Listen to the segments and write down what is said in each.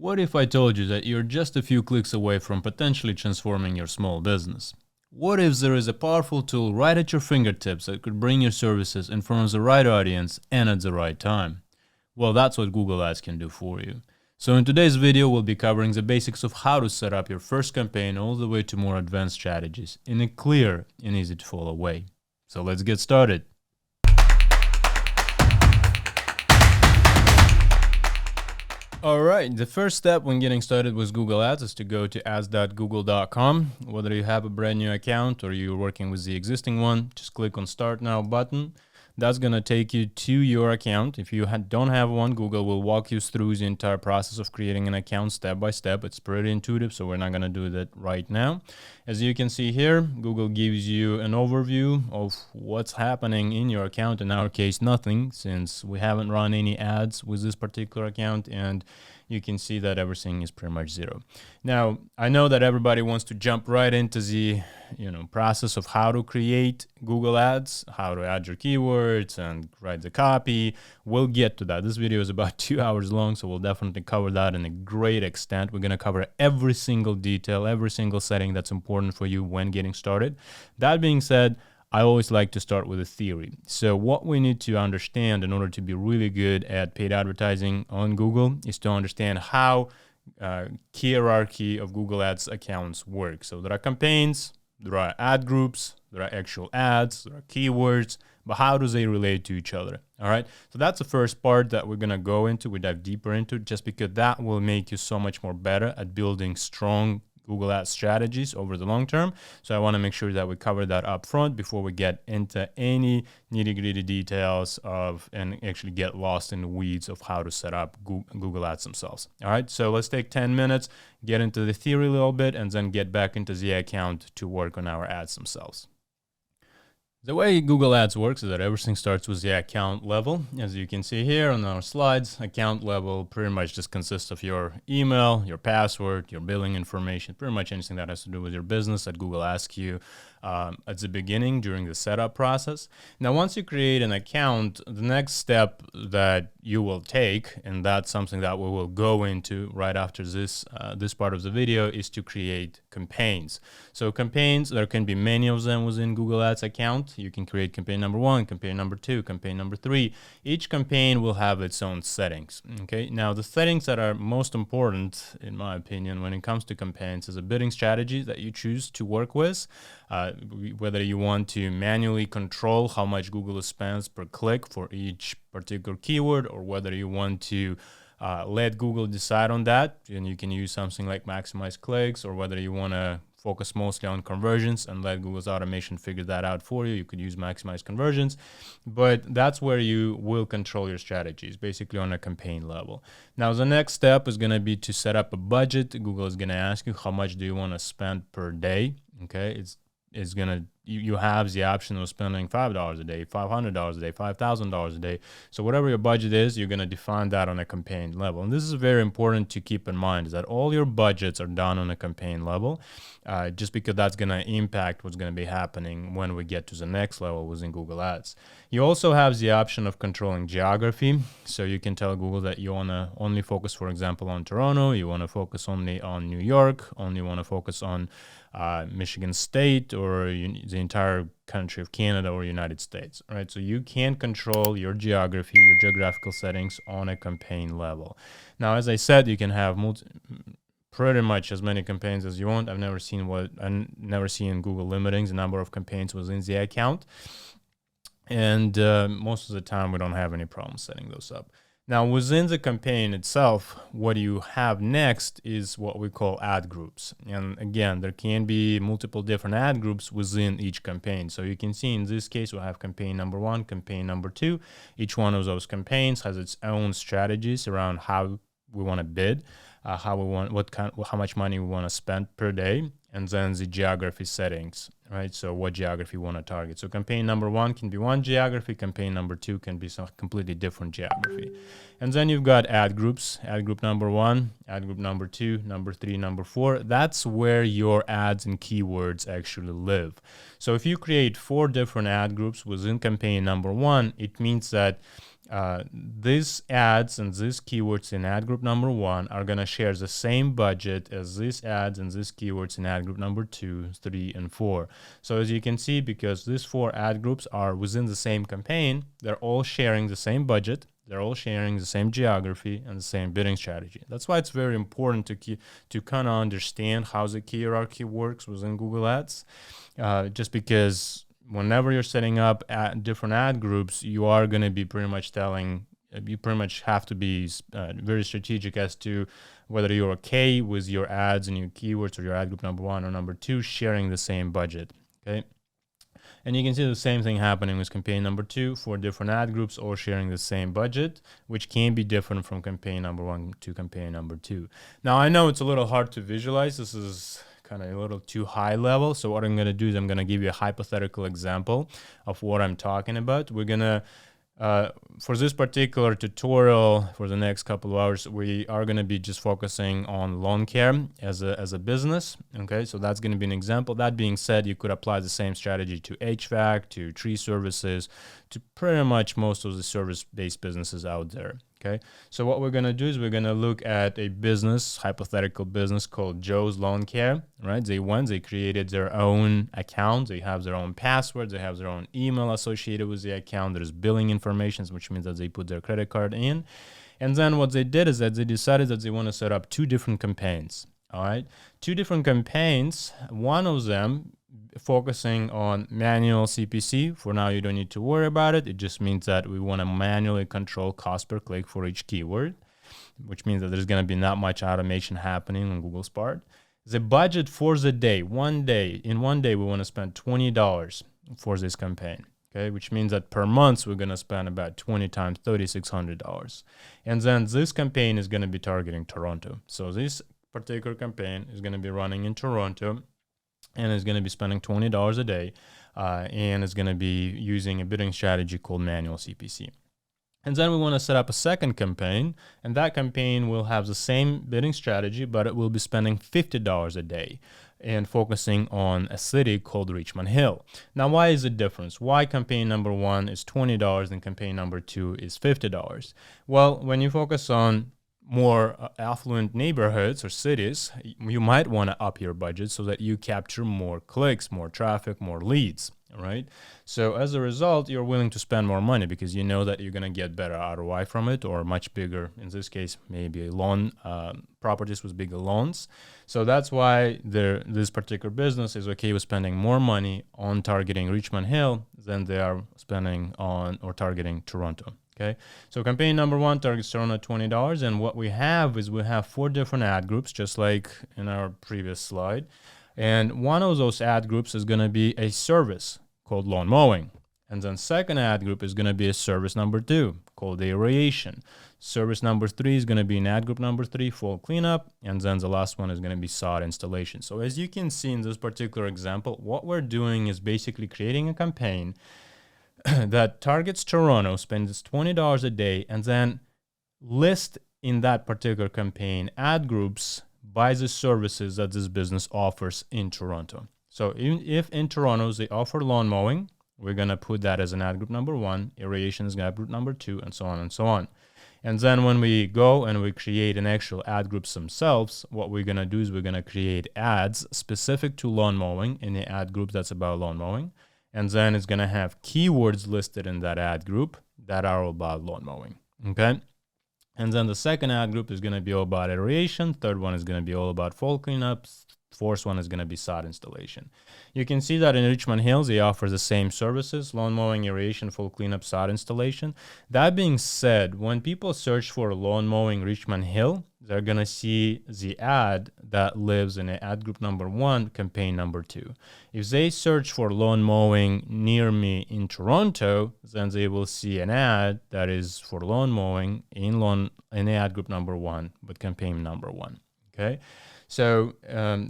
What if I told you that you're just a few clicks away from potentially transforming your small business? What if there is a powerful tool right at your fingertips that could bring your services in front of the right audience and at the right time? Well, that's what Google Ads can do for you. So in today's video, we'll be covering the basics of how to set up your first campaign all the way to more advanced strategies in a clear and easy to follow way. So let's get started. Alright, the first step when getting started with Google Ads is to go to ads.google.com. Whether you have a brand new account or you're working with the existing one, just click on Start Now button. That's going to take you to your account. If you don't have one, Google will walk you through the entire process of creating an account step by step. It's pretty intuitive, so we're not going to do that right now. As you can see here, Google gives you an overview of what's happening in your account. In our case, nothing, since we haven't run any ads with this particular account, and you can see that everything is pretty much zero. Now, I know that everybody wants to jump right into the process of how to create Google Ads, how to add your keywords and write the copy. We'll get to that. This video is about 2 hours long, so we'll definitely cover that in a great extent. We're going to cover every single detail, every single setting that's important for you when getting started. That being said, I always like to start with a theory. So what we need to understand in order to be really good at paid advertising on Google is to understand how hierarchy of Google Ads accounts work. So there are campaigns, there are ad groups, there are actual ads, there are keywords, but how do they relate to each other? All right. So that's the first part that we're going to go into. We dive deeper into just because that will make you so much more better at building strong Google Ads strategies over the long term. So I want to make sure that we cover that up front before we get into any nitty-gritty details and actually get lost in the weeds of how to set up Google Ads themselves. All right, so let's take 10 minutes, get into the theory a little bit, and then get back into the account to work on our ads themselves. The way Google Ads works is that everything starts with the account level. As you can see here on our slides, account level pretty much just consists of your email, your password, your billing information, pretty much anything that has to do with your business that Google asks you at the beginning during the setup process. Now, once you create an account, the next step that you will take, and that's something that we will go into right after this part of the video, is to create campaigns. So campaigns, there can be many of them within Google Ads account. You can create campaign number 1, campaign number 2, campaign number 3. Each campaign will have its own settings. Okay. Now, the settings that are most important, in my opinion, when it comes to campaigns is a bidding strategy that you choose to work with. Whether you want to manually control how much Google spends per click for each particular keyword, or whether you want to let Google decide on that, and you can use something like maximize clicks, or whether you want to focus mostly on conversions and let Google's automation figure that out for you. You could use maximize conversions, but that's where you will control your strategies, basically on a campaign level. Now, the next step is going to be to set up a budget. Google is going to ask you how much do you want to spend per day. Okay, you have the option of spending $5 a day, $500 a day, $5,000 a day. So whatever your budget is, you're going to define that on a campaign level. And this is very important to keep in mind, is that all your budgets are done on a campaign level, just because that's going to impact what's going to be happening when we get to the next level within Google Ads. You also have the option of controlling geography. So you can tell Google that you want to only focus, for example, on Toronto, you want to focus only on New York, only want to focus on Michigan State, or the entire country of Canada or United States, right? So you can control your geography, your geographical settings on a campaign level. Now, as I said, you can have pretty much as many campaigns as you want. I've never seen Google limiting the number of campaigns within the account. And most of the time, we don't have any problem setting those up. Now, within the campaign itself, what you have next is what we call ad groups. And again, there can be multiple different ad groups within each campaign. So you can see in this case, we have campaign number 1, campaign number 2. Each one of those campaigns has its own strategies around how we want to bid, how much money we want to spend per day, and then the geography settings, right? So what geography we want to target. So campaign number 1 can be one geography, campaign number 2 can be some completely different geography. And then you've got ad groups, ad group number 1, ad group number 2, number 3, number 4. That's where your ads and keywords actually live. So if you create 4 different ad groups within campaign number 1, it means that these ads and these keywords in ad group number 1 are going to share the same budget as these ads and these keywords in ad group number 2, 3, and 4. So as you can see, because these 4 ad groups are within the same campaign, they're all sharing the same budget, they're all sharing the same geography and the same bidding strategy. That's why it's very important to kind of understand how the hierarchy works within Google Ads, just because whenever you're setting up different ad groups, you are going to be pretty much you pretty much have to be very strategic as to whether you're okay with your ads and your keywords or your ad group number 1 or number 2 sharing the same budget, okay? And you can see the same thing happening with campaign number 2 for different ad groups all sharing the same budget, which can be different from campaign number 1 to campaign number 2. Now, I know it's a little hard to visualize. This is kind of a little too high level. So what I'm going to do is I'm going to give you a hypothetical example of what I'm talking about. We're going to, for this particular tutorial for the next couple of hours, we are going to be just focusing on lawn care as a business. Okay, so that's going to be an example. That being said, you could apply the same strategy to HVAC, to tree services, to pretty much most of the service-based businesses out there. Okay, so what we're going to do is we're going to look at a business, hypothetical business called Joe's Lawn Care, right? They created their own account. They have their own password. They have their own email associated with the account. There's billing information, which means that they put their credit card in. And then what they did is that they decided that they want to set up 2 different campaigns, all right? 2 different campaigns. One of them focusing on manual CPC. For now, you don't need to worry about it. It just means that we want to manually control cost per click for each keyword, which means that there's going to be not much automation happening on Google's part. The budget for the day, in one day, we want to spend $20 for this campaign. Okay, which means that per month, we're going to spend about 20 times $3,600. And then this campaign is going to be targeting Toronto. So this particular campaign is going to be running in Toronto, and is going to be spending $20 a day, and is going to be using a bidding strategy called manual CPC. And then we want to set up a second campaign, and that campaign will have the same bidding strategy, but it will be spending $50 a day and focusing on a city called Richmond Hill. Now, why is the difference? Why campaign number 1 is $20 and campaign number 2 is $50? Well, when you focus on more affluent neighborhoods or cities, you might want to up your budget so that you capture more clicks, more traffic, more leads, right? So as a result, you're willing to spend more money because you know that you're going to get better ROI from it, or much bigger, in this case, maybe a loan, properties with bigger loans. So that's why this particular business is okay with spending more money on targeting Richmond Hill than they are spending on or targeting Toronto. Okay, so campaign number 1 targets Toronto $20, and what we have is we have 4 different ad groups, just like in our previous slide. And one of those ad groups is going to be a service called lawn mowing. And then second ad group is going to be a service number 2 called aeration. Service number 3 is going to be in ad group number 3, fall cleanup. And then the last one is going to be sod installation. So as you can see in this particular example, what we're doing is basically creating a campaign that targets Toronto, spends $20 a day, and then list in that particular campaign ad groups by the services that this business offers in Toronto. So if in Toronto they offer lawn mowing, we're going to put that as an ad group number 1, aeration is ad group number 2, and so on and so on. And then when we go and we create an actual ad groups themselves, what we're going to do is we're going to create ads specific to lawn mowing in the ad group that's about lawn mowing. And then it's going to have keywords listed in that ad group that are all about lawn mowing, okay? And then the second ad group is going to be all about aeration. Third one is going to be all about fall cleanups. Fourth one is going to be sod installation. You can see that in Richmond Hills, they offer the same services: lawn mowing, aeration, fall cleanup, sod installation. That being said, when people search for lawn mowing Richmond Hill, they're going to see the ad that lives in ad group number 1, campaign number 2. If they search for lawn mowing near me in Toronto, then they will see an ad that is for lawn mowing in ad group number 1, but campaign number 1. Okay. So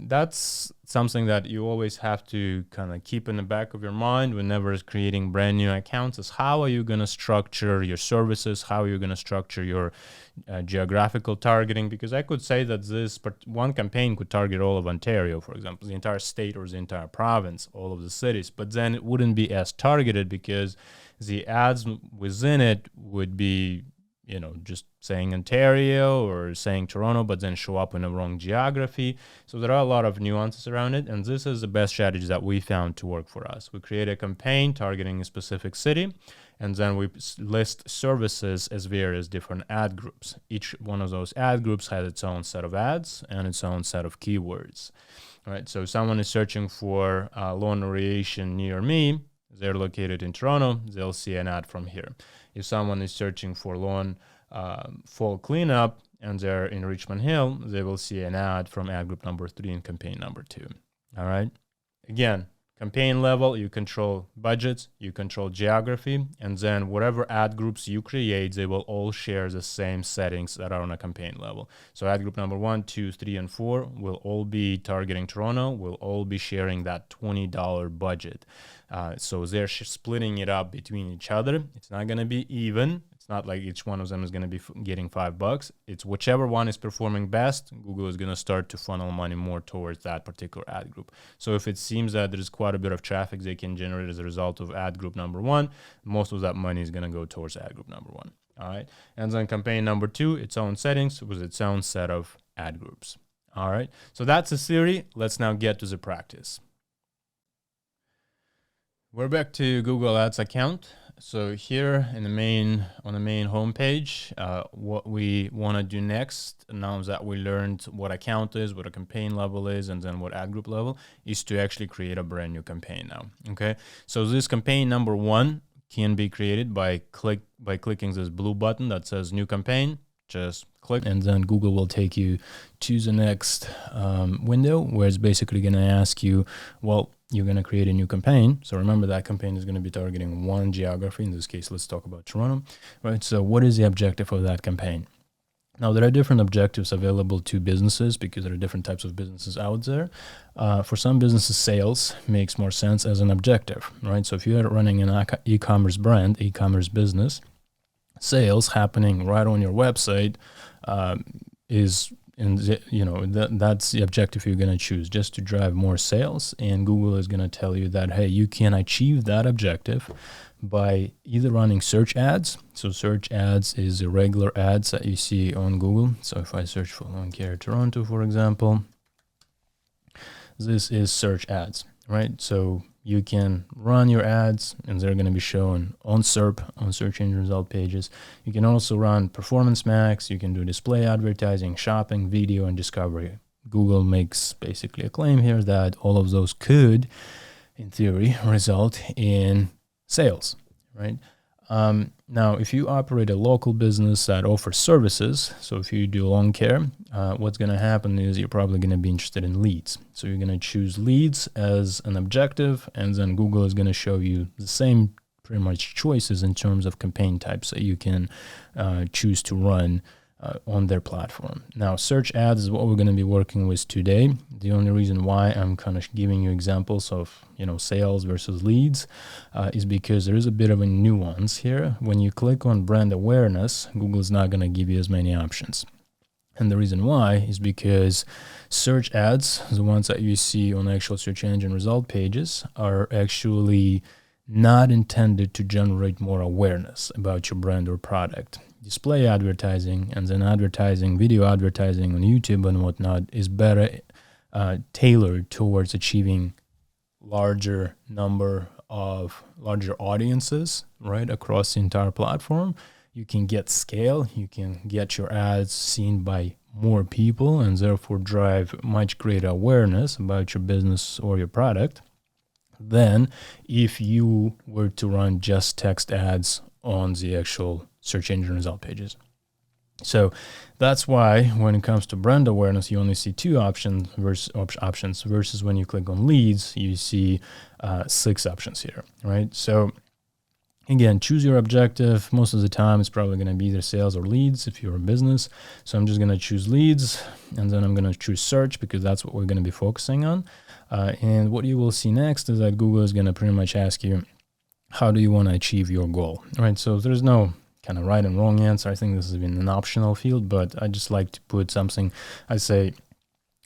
that's something that you always have to kind of keep in the back of your mind whenever creating brand new accounts, is how are you going to structure your services? How are you going to structure your geographical targeting? Because I could say that this one campaign could target all of Ontario, for example, the entire state or the entire province, all of the cities, but then it wouldn't be as targeted because the ads within it would be, just saying Ontario or saying Toronto, but then show up in a wrong geography. So there are a lot of nuances around it. And this is the best strategy that we found to work for us. We create a campaign targeting a specific city, and then we list services as various different ad groups. Each one of those ad groups has its own set of ads and its own set of keywords. All right, so if someone is searching for lawn aeration near me, they're located in Toronto, they'll see an ad from here. If someone is searching for lawn fall cleanup and they're in Richmond Hill, they will see an ad from ad group number 3 and campaign number 2. All right. Again, campaign level, you control budgets, you control geography, and then whatever ad groups you create, they will all share the same settings that are on a campaign level. So ad group number 1, 2, 3, and 4 will all be targeting Toronto, will all be sharing that $20 budget. So they're splitting it up between each other. It's not going to be even. It's not like each one of them is going to be getting $5. It's whichever one is performing best, Google is going to start to funnel money more towards that particular ad group. So if it seems that there's quite a bit of traffic they can generate as a result of ad group number 1, most of that money is going to go towards ad group number 1. All right. And then campaign number 2, its own settings with its own set of ad groups. All right. So that's the theory. Let's now get to the practice. We're back to Google Ads account. So here on the main homepage, what we want to do next, now that we learned what account is, what a campaign level is, and then what ad group level, is to actually create a brand new campaign now. Okay. So this campaign number 1 can be created by clicking this blue button that says new campaign. Just click, and then Google will take you to the next window where it's basically going to ask you, well, you're going to create a new campaign. So remember, that campaign is going to be targeting one geography. In this case, let's talk about Toronto, right? So what is the objective of that campaign? Now, there are different objectives available to businesses because there are different types of businesses out there. For some businesses, sales makes more sense as an objective, right? So if you're running an e-commerce brand, e-commerce business, sales happening right on your website is, that's the objective you're going to choose, just to drive more sales. And Google is going to tell you that, hey, you can achieve that objective by either running search ads. So search ads is the regular ads that you see on Google. So if I search for lawn care Toronto, for example, this is search ads, right? So you can run your ads and they're going to be shown on SERP, on search engine result pages. You can also run Performance Max. You can do display advertising, shopping, video, and discovery. Google makes basically a claim here that all of those could, in theory, result in sales, right? Now, if you operate a local business that offers services, so if you do lawn care, what's going to happen is you're probably going to be interested in leads. So you're going to choose leads as an objective, and then Google is going to show you the same pretty much choices in terms of campaign types that you can choose to run on their platform. Now, search ads is what we're going to be working with today. The only reason why I'm kind of giving you examples of, sales versus leads is because there is a bit of a nuance here. When you click on brand awareness, Google is not going to give you as many options. And the reason why is because search ads, the ones that you see on actual search engine result pages, are actually not intended to generate more awareness about your brand or product. Display advertising and then advertising, video advertising on YouTube and whatnot is better tailored towards achieving larger audiences, right, across the entire platform. You can get scale, you can get your ads seen by more people and therefore drive much greater awareness about your business or your product than if you were to run just text ads on the actual search engine result pages. So that's why when it comes to brand awareness, you only see 2 options versus when you click on leads, you see 6 options here, right? So again, choose your objective. Most of the time, it's probably going to be either sales or leads if you're a business. So I'm just going to choose leads, and then I'm going to choose search because that's what we're going to be focusing on. And what you will see next is that Google is going to pretty much ask you, how do you want to achieve your goal, right? So there's no kind of right and wrong answer. I think this has been an optional field, but I just like to put something. I say,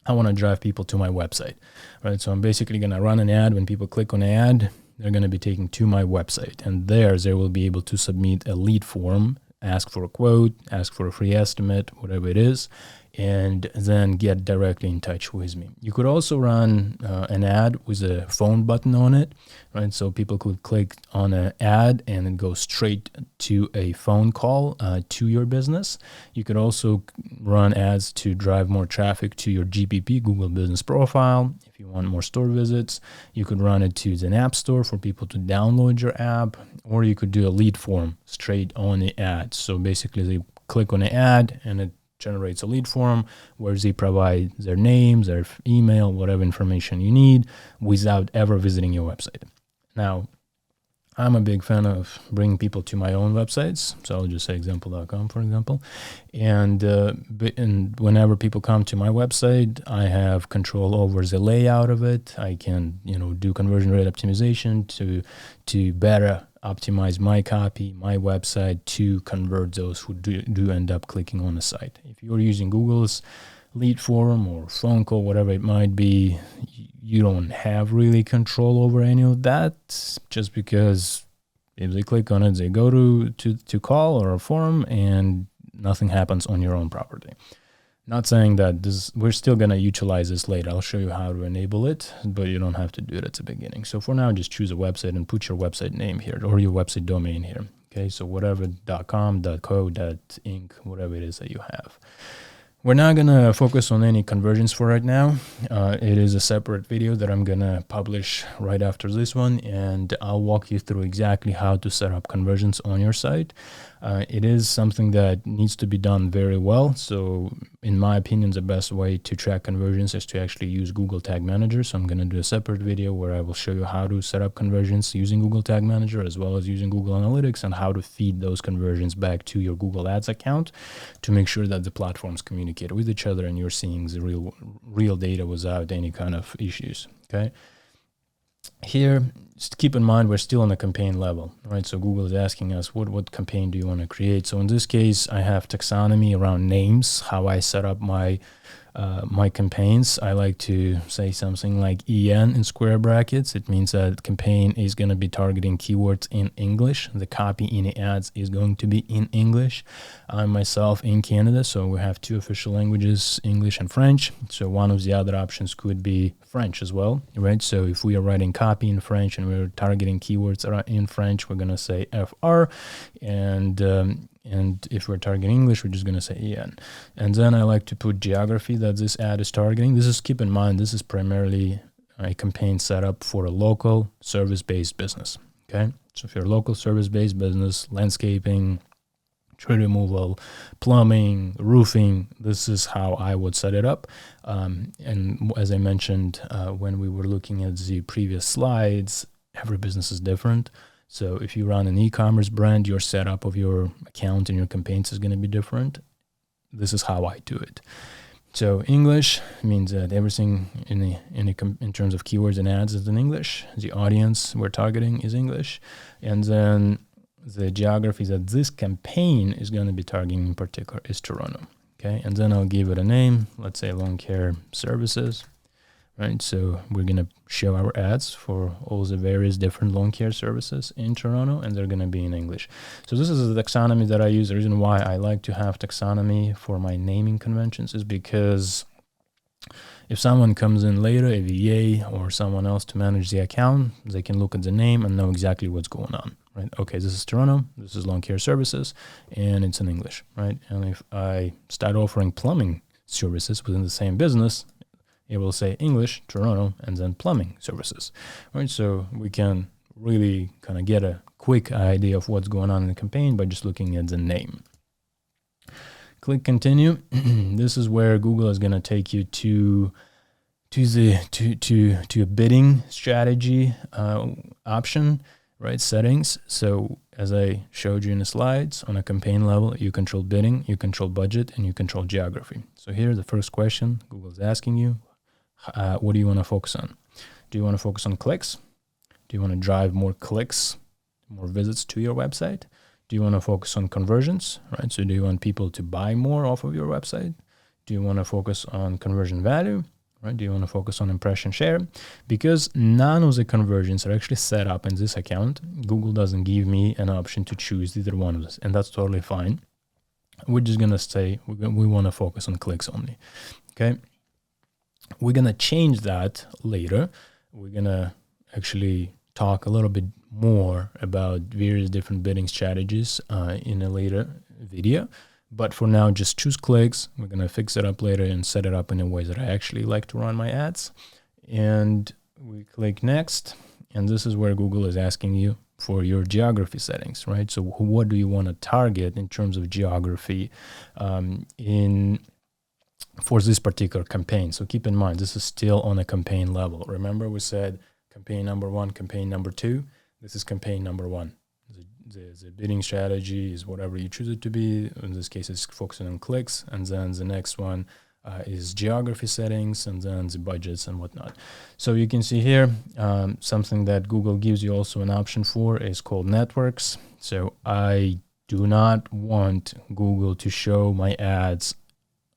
I want to drive people to my website, right? So I'm basically going to run an ad. When people click on an ad, they're going to be taken to my website, and there they will be able to submit a lead form, ask for a quote, ask for a free estimate, whatever it is, and then get directly in touch with me. You could also run an ad with a phone button on it, right? So people could click on an ad and it goes straight to a phone call to your business. You could also run ads to drive more traffic to your GBP, Google Business Profile. If you want more store visits, you could run it to an app store for people to download your app, or you could do a lead form straight on the ad. So basically they click on the ad and it generates a lead form where they provide their names, their email, whatever information you need without ever visiting your website. Now, I'm a big fan of bringing people to my own websites. So I'll just say example.com, for example. And whenever people come to my website, I have control over the layout of it. I can, do conversion rate optimization to better optimize my copy, my website to convert those who do end up clicking on the site. If you're using Google's lead form or phone call, whatever it might be, you don't have really control over any of that, just because if they click on it, they go to call or a form and nothing happens on your own property. Not saying that we're still going to utilize this later. I'll show you how to enable it, but you don't have to do it at the beginning. So for now, just choose a website and put your website name here or your website domain here. Okay, so whatever .com, .co, .inc, whatever it is that you have. We're not going to focus on any conversions for right now. It is a separate video that I'm going to publish right after this one, and I'll walk you through exactly how to set up conversions on your site. It is something that needs to be done very well. So in my opinion, the best way to track conversions is to actually use Google Tag Manager. So I'm going to do a separate video where I will show you how to set up conversions using Google Tag Manager, as well as using Google Analytics, and how to feed those conversions back to your Google Ads account to make sure that the platforms communicate with each other and you're seeing the real data without any kind of issues. Okay. Here, just keep in mind, we're still on the campaign level, right? So Google is asking us, what campaign do you want to create? So in this case, I have taxonomy around names, how I set up my campaigns. I like to say something like EN in square brackets. It means that campaign is going to be targeting keywords in English. The copy in the ads is going to be in English. I'm myself in Canada, so we have two official languages, English and French. So one of the other options could be French as well, right? So if we are writing copy in French and we're targeting keywords in French, we're going to say FR, and if we're targeting English, we're just going to say EN. And then I like to put geography that this ad is targeting. Keep in mind, this is primarily a campaign setup for a local service-based business, okay? So if you're a local service-based business, landscaping, tree removal, plumbing, roofing, this is how I would set it up. And as I mentioned, when we were looking at the previous slides, every business is different. So if you run an e-commerce brand, your setup of your account and your campaigns is going to be different. This is how I do it. So English means that everything in terms of keywords and ads is in English. The audience we're targeting is English. And then the geography that this campaign is going to be targeting in particular is Toronto. Okay, and then I'll give it a name. Let's say lawn care services. Right, so we're going to show our ads for all the various different lawn care services in Toronto, and they're going to be in English. So this is the taxonomy that I use. The reason why I like to have taxonomy for my naming conventions is because if someone comes in later, a VA or someone else to manage the account, they can look at the name and know exactly what's going on, right? Okay, this is Toronto, this is lawn care services, and it's in English, right? And if I start offering plumbing services within the same business, it will say English, Toronto, and then plumbing services, right? So we can really kind of get a quick idea of what's going on in the campaign by just looking at the name. Click continue. This is where Google is going to take you to a bidding strategy option, right? Settings. So as I showed you in the slides, on a campaign level, you control bidding, you control budget, and you control geography. So here, the first question Google is asking you, what do you want to focus on? Do you want to focus on clicks? Do you want to drive more clicks, more visits to your website? Do you want to focus on conversions, right? So do you want people to buy more off of your website? Do you want to focus on conversion value, right? Do you want to focus on impression share? Because none of the conversions are actually set up in this account, Google doesn't give me an option to choose either one of this, and that's totally fine. We're just going to say we want to focus on clicks only, okay? We're going to change that later. We're going to actually talk a little bit more about various different bidding strategies in a later video. But for now, just choose clicks. We're going to fix it up later and set it up in a way that I actually like to run my ads. And we click next. And this is where Google is asking you for your geography settings, right? So what do you want to target in terms of geography for this particular campaign? So keep in mind, this is still on a campaign level. Remember we said campaign number 1, campaign number 2. This is campaign number 1. The bidding strategy is whatever you choose it to be. In this case, it's focusing on clicks. And then the next one is geography settings, and then the budgets and whatnot. So you can see here, something that Google gives you also an option for is called networks. So I do not want Google to show my ads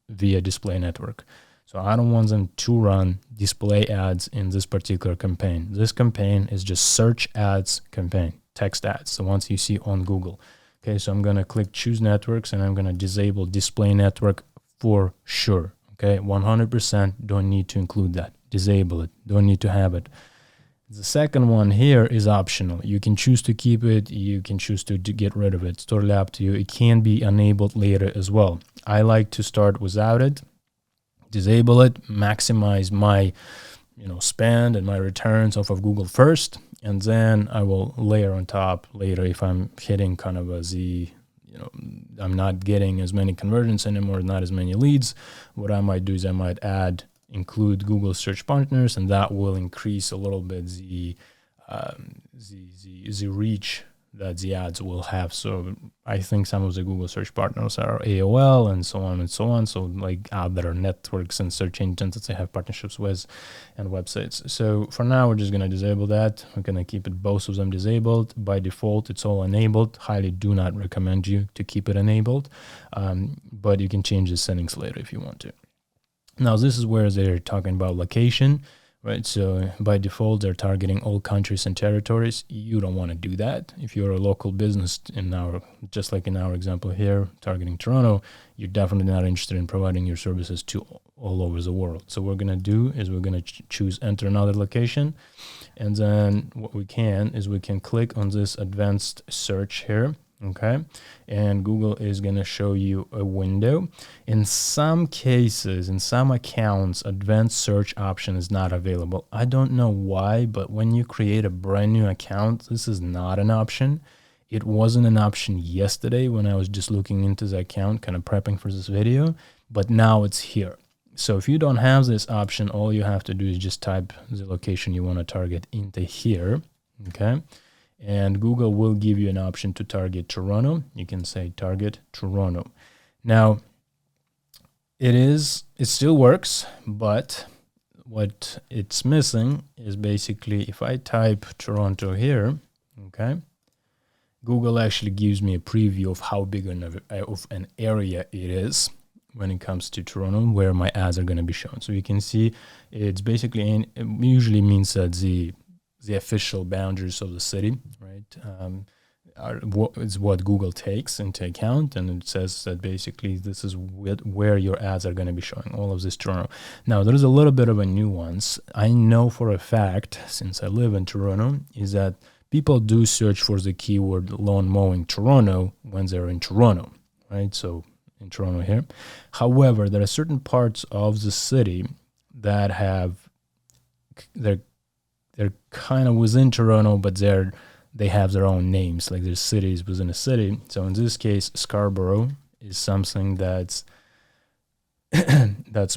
via display network. So I don't want them to run display ads in this particular campaign. This campaign is just search ads campaign, text ads, the ones you see on Google. Okay, so I'm going to click choose networks, and I'm going to disable display network for sure. Okay, 100% don't need to include that. Disable it, don't need to have it. The second one here is optional. You can choose to keep it, you can choose to get rid of it. It's totally up to you. It can be enabled later as well. I like to start without it, disable it, maximize my spend and my returns off of Google first, and then I will layer on top later if I'm hitting kind of I'm not getting as many conversions anymore, not as many leads. What I might do is I might include Google search partners, and that will increase a little bit the reach that the ads will have. So I think some of the Google search partners are AOL and so on and so on. So like other networks and search engines that they have partnerships with and websites. So for now, we're just going to disable that. We're going to keep it, both of them disabled. By default, it's all enabled. Highly do not recommend you to keep it enabled. But you can change the settings later if you want to. Now, this is where they're talking about location. Right, so by default, they're targeting all countries and territories. You don't want to do that. If you're a local business just like in our example here, targeting Toronto, you're definitely not interested in providing your services to all over the world. So what we're going to do is we're going to choose enter another location. And then what we can click on this advanced search here. Okay, and Google is going to show you a window. In some cases, in some accounts, advanced search option is not available. I don't know why, but when you create a brand new account, this is not an option. It wasn't an option yesterday when I was just looking into the account, kind of prepping for this video, but now it's here. So if you don't have this option, all you have to do is just type the location you want to target into here. Okay. And Google will give you an option to target Toronto. You can say target Toronto. Now, it still works, but what it's missing is basically if I type Toronto here, okay, Google actually gives me a preview of how big of an area it is when it comes to Toronto, where my ads are going to be shown. So you can see it's basically, it usually means that the official boundaries of the city, right, is what Google takes into account, and it says that basically this is where your ads are going to be showing, all of this Toronto. Now, there's a little bit of a nuance. I know for a fact, since I live in Toronto, is that people do search for the keyword lawn mowing Toronto when they're in Toronto, right? So in Toronto here. However, there are certain parts of the city that they're kind of within Toronto, but they have their own names, like there's cities within a city. So in this case, Scarborough is something that's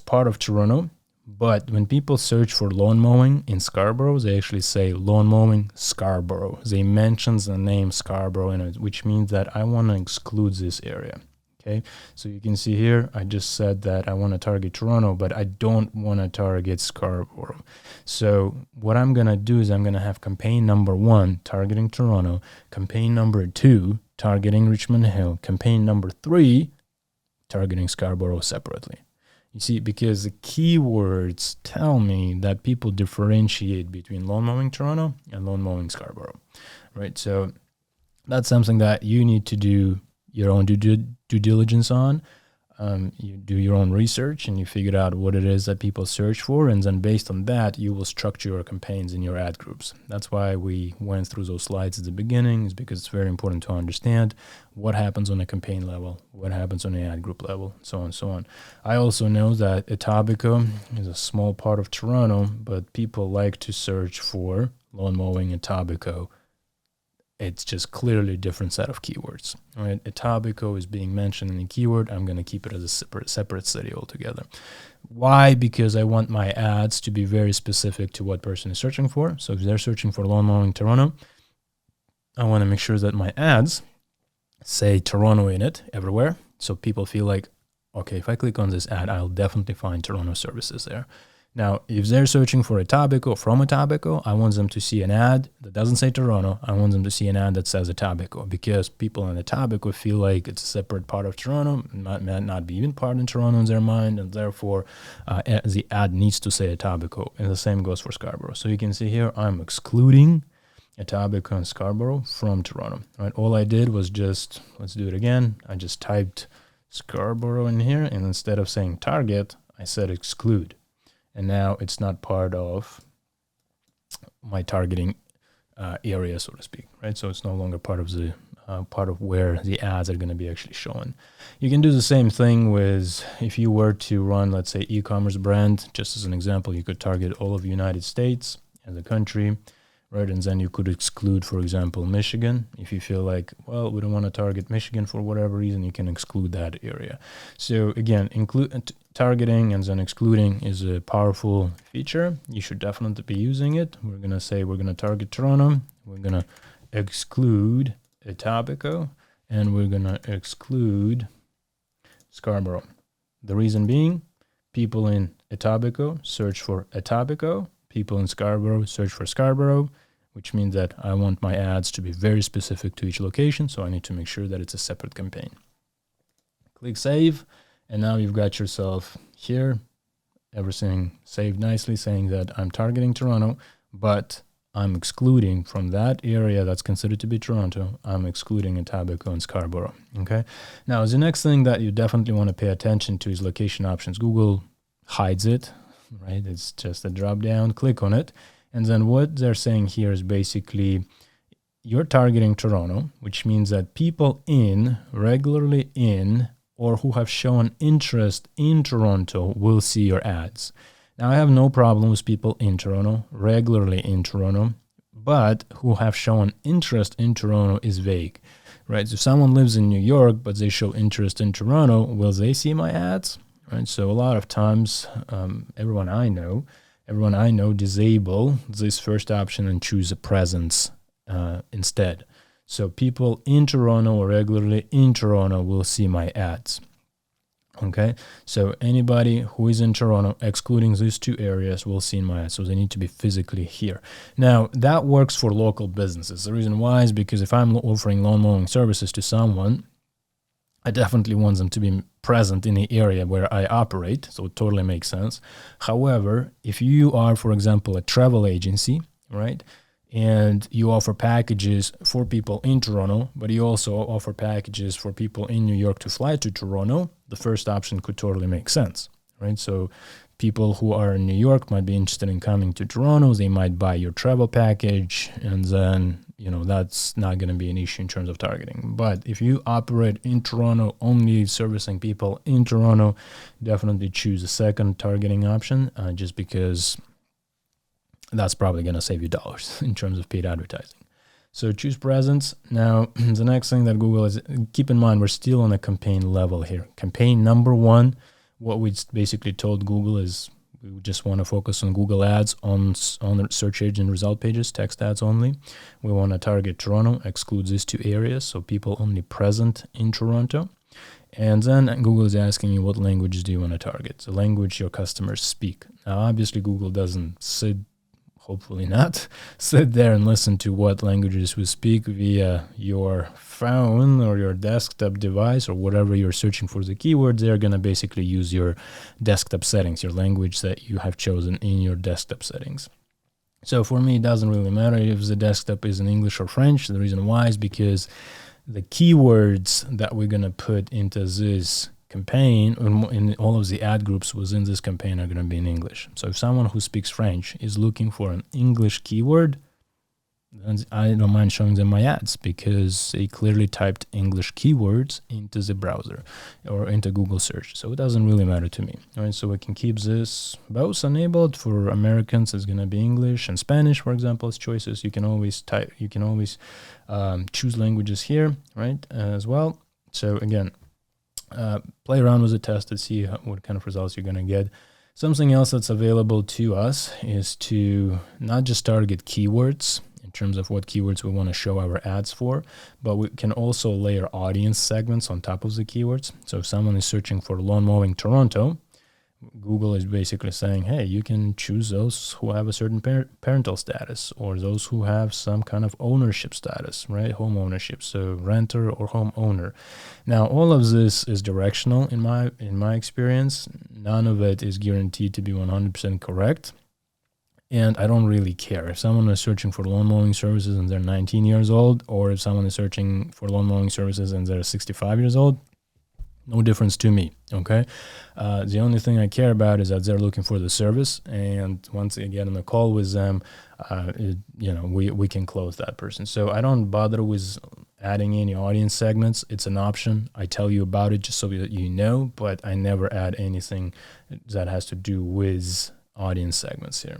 part of Toronto. But when people search for lawn mowing in Scarborough, they actually say lawn mowing Scarborough. They mention the name Scarborough in it, which means that I want to exclude this area. Okay, so you can see here, I just said that I want to target Toronto, but I don't want to target Scarborough. So what I'm going to do is I'm going to have campaign number 1 targeting Toronto, campaign number 2 targeting Richmond Hill, campaign number 3 targeting Scarborough separately. You see, because the keywords tell me that people differentiate between lawn mowing Toronto and lawn mowing Scarborough, right? So that's something that you need to do your own due diligence on. You do your own research and you figure out what it is that people search for, and then based on that, you will structure your campaigns in your ad groups. That's why we went through those slides at the beginning, is because it's very important to understand what happens on a campaign level, what happens on the ad group level, so on and so on. I also know that Etobicoke is a small part of Toronto, but people like to search for lawn mowing Etobicoke. It's just clearly a different set of keywords, right? Etobicoke is being mentioned in the keyword. I'm going to keep it as a separate city altogether. Why? Because I want my ads to be very specific to what person is searching for. So if they're searching for lawn mowing Toronto, I want to make sure that my ads say Toronto in it everywhere. So people feel like, okay, if I click on this ad, I'll definitely find Toronto services there. Now, if they're searching for Etobicoke from Etobicoke, I want them to see an ad that doesn't say Toronto. I want them to see an ad that says Etobicoke, because people in Etobicoke feel like it's a separate part of Toronto, might not be even part of Toronto in their mind, and therefore the ad needs to say Etobicoke. And the same goes for Scarborough. So you can see here, I'm excluding Etobicoke and Scarborough from Toronto. Right? All I did was just, let's do it again. I just typed Scarborough in here, and instead of saying target, I said exclude. And now it's not part of my targeting area, so to speak, right? So it's no longer part of the where the ads are going to be actually shown. You can do the same thing with, if you were to run, let's say, e-commerce brand. Just as an example, you could target all of the United States and the country, right? And then you could exclude, for example, Michigan. If you feel like, well, we don't want to target Michigan for whatever reason, you can exclude that area. So again, targeting and then excluding is a powerful feature. You should definitely be using it. We're going to say we're going to target Toronto. We're going to exclude Etobicoke, and we're going to exclude Scarborough. The reason being, people in Etobicoke search for Etobicoke. People in Scarborough search for Scarborough, which means that I want my ads to be very specific to each location, so I need to make sure that it's a separate campaign. Click Save, and now you've got yourself here, everything saved nicely, saying that I'm targeting Toronto, but I'm excluding from that area that's considered to be Toronto, I'm excluding Etobicoke and Scarborough, okay? Now, the next thing that you definitely want to pay attention to is location options. Google hides it, right? It's just a drop down, click on it. And then what they're saying here is basically you're targeting Toronto, which means that people regularly in, or who have shown interest in Toronto will see your ads. Now, I have no problem with people in Toronto, regularly in Toronto, but who have shown interest in Toronto is vague, right? So if someone lives in New York, but they show interest in Toronto, will they see my ads? Right, so a lot of times, everyone I know disable this first option and choose a presence instead. So people in Toronto or regularly in Toronto will see my ads. Okay, so anybody who is in Toronto, excluding these two areas, will see my ads. So they need to be physically here. Now, that works for local businesses. The reason why is because if I'm offering lawn mowing services to someone, I definitely want them to be present in the area where I operate, so it totally makes sense. However, if you are, for example, a travel agency, right, and you offer packages for people in Toronto, but you also offer packages for people in New York to fly to Toronto, the first option could totally make sense, right? So people who are in New York might be interested in coming to Toronto. They might buy your travel package, and then that's not going to be an issue in terms of targeting. But if you operate in Toronto, only servicing people in Toronto, definitely choose a second targeting option, just because that's probably going to save you dollars in terms of paid advertising. So choose presence. Now, the next thing that Google is, keep in mind, we're still on a campaign level here. Campaign number one, what we basically told Google is we just want to focus on Google Ads on search engine result pages, text ads only. We want to target Toronto, exclude these two areas, so people only present in Toronto. And then Google is asking you what languages do you want to target, the language your customers speak. Now, obviously, Google doesn't sit hopefully not, sit there and listen to what languages we speak via your phone or your desktop device or whatever you're searching for the keywords. They're going to basically use your desktop settings, your language that you have chosen in your desktop settings. So for me, it doesn't really matter if the desktop is in English or French. The reason why is because the keywords that we're going to put into this campaign in all of the ad groups within this campaign are going to be in English. So if someone who speaks French is looking for an English keyword, then I don't mind showing them my ads because they clearly typed English keywords into the browser or into Google search. So it doesn't really matter to me. All right, so we can keep this both enabled. For Americans, it's going to be English and Spanish, for example, as choices. You can always choose languages here, right, as well. So again, play around with the test to see what kind of results you're going to get. Something else that's available to us is to not just target keywords in terms of what keywords we want to show our ads for, but we can also layer audience segments on top of the keywords. So if someone is searching for lawn mowing Toronto, Google is basically saying, hey, you can choose those who have a certain parental status or those who have some kind of ownership status, right? Home ownership, so renter or home owner. Now, all of this is directional in my experience. None of it is guaranteed to be 100% correct. And I don't really care if someone is searching for lawn mowing services and they're 19 years old, or if someone is searching for lawn mowing services and they're 65 years old. No difference to me, okay? The only thing I care about is that they're looking for the service, and once I get on a call with them, we can close that person. So I don't bother with adding any audience segments. It's an option. I tell you about it just so that you know, but I never add anything that has to do with audience segments here.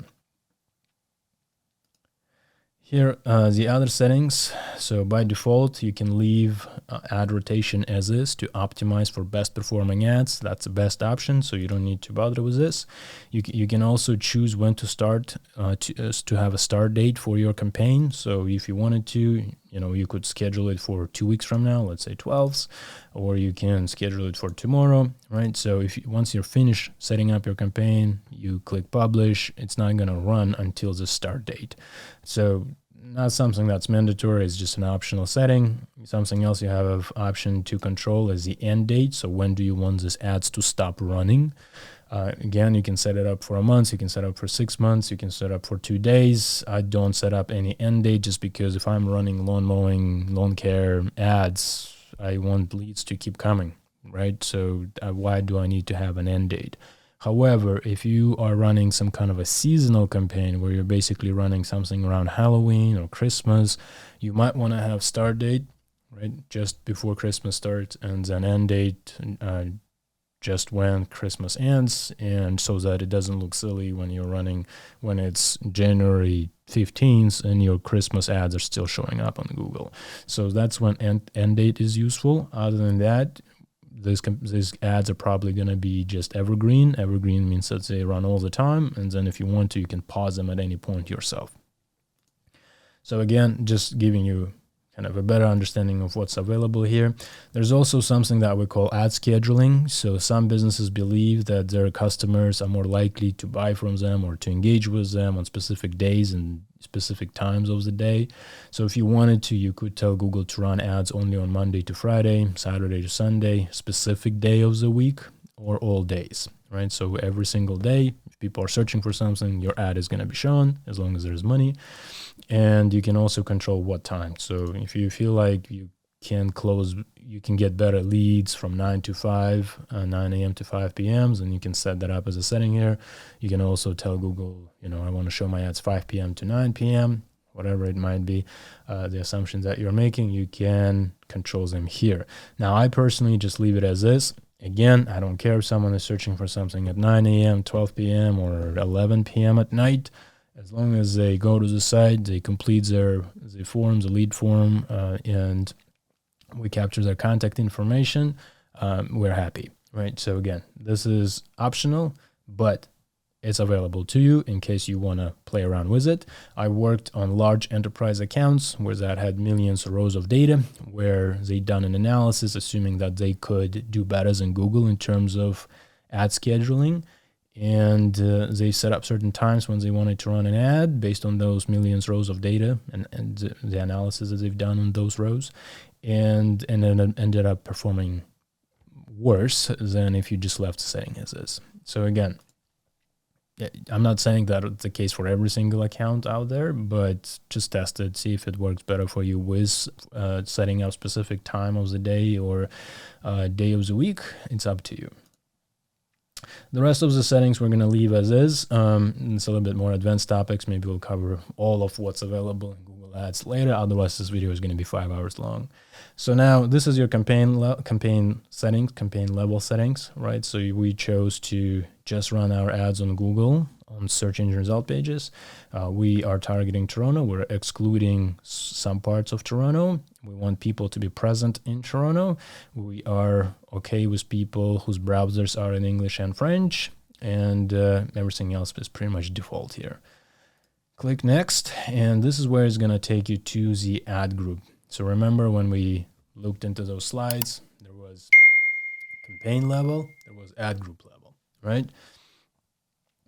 Here, the other settings. So by default, you can leave ad rotation as is to optimize for best performing ads. That's the best option, so you don't need to bother with this. You can also choose when to start to have a start date for your campaign. So if you wanted to, you could schedule it for 2 weeks from now, let's say 12th, or you can schedule it for tomorrow, right? So once you're finished setting up your campaign, you click publish, it's not going to run until the start date. So not something that's mandatory, it's just an optional setting. Something else you have option to control is the end date. So when do you want these ads to stop running? Again, you can set it up for a month, you can set up for 6 months, you can set up for 2 days. I don't set up any end date just because if I'm running lawn mowing, lawn care ads, I want leads to keep coming, right? So why do I need to have an end date? However, if you are running some kind of a seasonal campaign where you're basically running something around Halloween or Christmas, you might want to have start date, right, just before Christmas starts, and then end date just when Christmas ends, and so that it doesn't look silly when it's January 15th and your Christmas ads are still showing up on Google. So that's when end date is useful. Other than that, these ads are probably going to be just evergreen. Evergreen means that they run all the time, and then if you want to, you can pause them at any point yourself. So again, just giving you kind of a better understanding of what's available here. There's also something that we call ad scheduling. So some businesses believe that their customers are more likely to buy from them or to engage with them on specific days and specific times of the day. So if you wanted to, you could tell Google to run ads only on Monday to Friday, Saturday to Sunday, specific day of the week, or all days, right? So every single day, if people are searching for something, your ad is going to be shown as long as there's money. And you can also control what time. So if you feel like you can get better leads from 9 to 5, 9 a.m. to 5 p.m., then you can set that up as a setting here. You can also tell Google, I want to show my ads 5 p.m. to 9 p.m., whatever it might be, the assumptions that you're making, you can control them here. Now, I personally just leave it as is. Again, I don't care if someone is searching for something at 9 a.m., 12 p.m., or 11 p.m. at night. As long as they go to the site, they complete the lead form, and we capture their contact information, we're happy, right? So again, this is optional, but it's available to you in case you want to play around with it. I worked on large enterprise accounts where that had millions of rows of data, where they done an analysis assuming that they could do better than Google in terms of ad scheduling. and they set up certain times when they wanted to run an ad based on those millions rows of data and the analysis that they've done on those rows, and then it ended up performing worse than if you just left the setting as is. So again, I'm not saying that it's the case for every single account out there, but just test it, see if it works better for you with setting up specific time of the day or day of the week. It's up to you. The rest of the settings we're going to leave as is. It's a little bit more advanced topics. Maybe we'll cover all of what's available in Google Ads later. Otherwise, this video is going to be 5 hours long. So now this is your campaign settings, campaign level settings, right? So we chose to just run our ads on Google on search engine result pages. We are targeting Toronto. We're excluding some parts of Toronto. We want people to be present in Toronto. We are okay with people whose browsers are in English and French, and everything else is pretty much default here. Click next, and this is where it's going to take you to the ad group. So remember when we looked into those slides, there was campaign level, there was ad group level, right?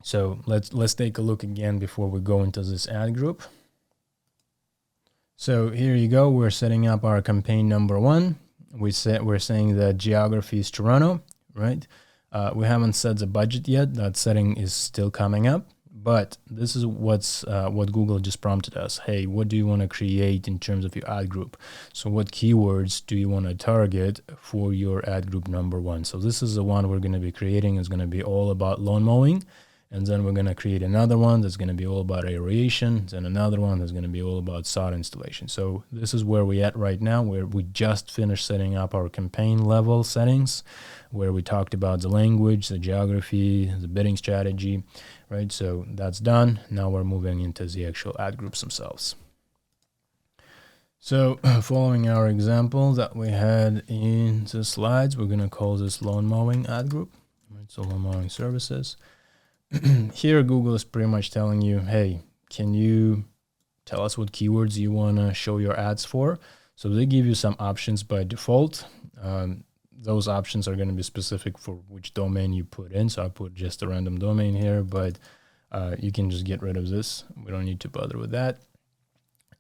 So let's take a look again before we go into this ad group. So here you go. We're setting up our campaign number 1. We're saying that geography is Toronto, right? We haven't set the budget yet. That setting is still coming up. But this is what Google just prompted us. Hey, what do you want to create in terms of your ad group? So what keywords do you want to target for your ad group number 1? So this is the one we're going to be creating. It's going to be all about lawn mowing. And then we're going to create another one that's going to be all about aeration. Then another one that's going to be all about sod installation. So this is where we're at right now, where we just finished setting up our campaign level settings, where we talked about the language, the geography, the bidding strategy, right? So that's done. Now we're moving into the actual ad groups themselves. So following our example that we had in the slides, we're going to call this lawn mowing ad group. Right? So lawn mowing services. Here, Google is pretty much telling you, hey, can you tell us what keywords you want to show your ads for? So they give you some options by default. Those options are going to be specific for which domain you put in. So I put just a random domain here, but you can just get rid of this. We don't need to bother with that.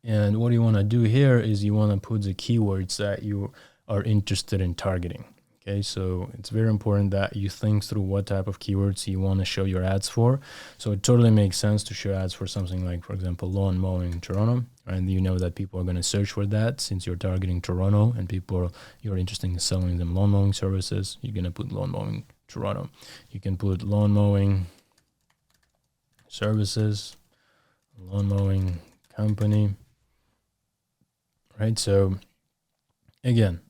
And what you want to do here is you want to put the keywords that you are interested in targeting. Okay, so it's very important that you think through what type of keywords you want to show your ads for. So it totally makes sense to show ads for something like, for example, lawn mowing in Toronto. And you know that people are going to search for that since you're targeting Toronto and you're interested in selling them lawn mowing services. You're going to put lawn mowing Toronto. You can put lawn mowing services, lawn mowing company, right? So again,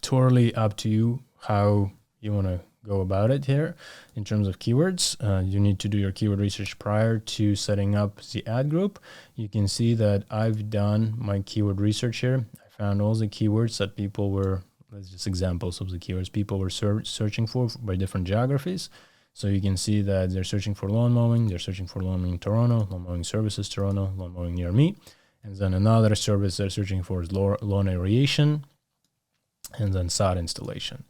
totally up to you how you want to go about it here in terms of keywords. You need to do your keyword research prior to setting up the ad group. You can see that I've done my keyword research here. I found all the keywords that people were, that's just examples of the keywords people were searching for by different geographies. So you can see that they're searching for lawn mowing, they're searching for lawn mowing Toronto, lawn mowing services Toronto, lawn mowing near me. And then another service they're searching for is lawn aeration, and then sod installation.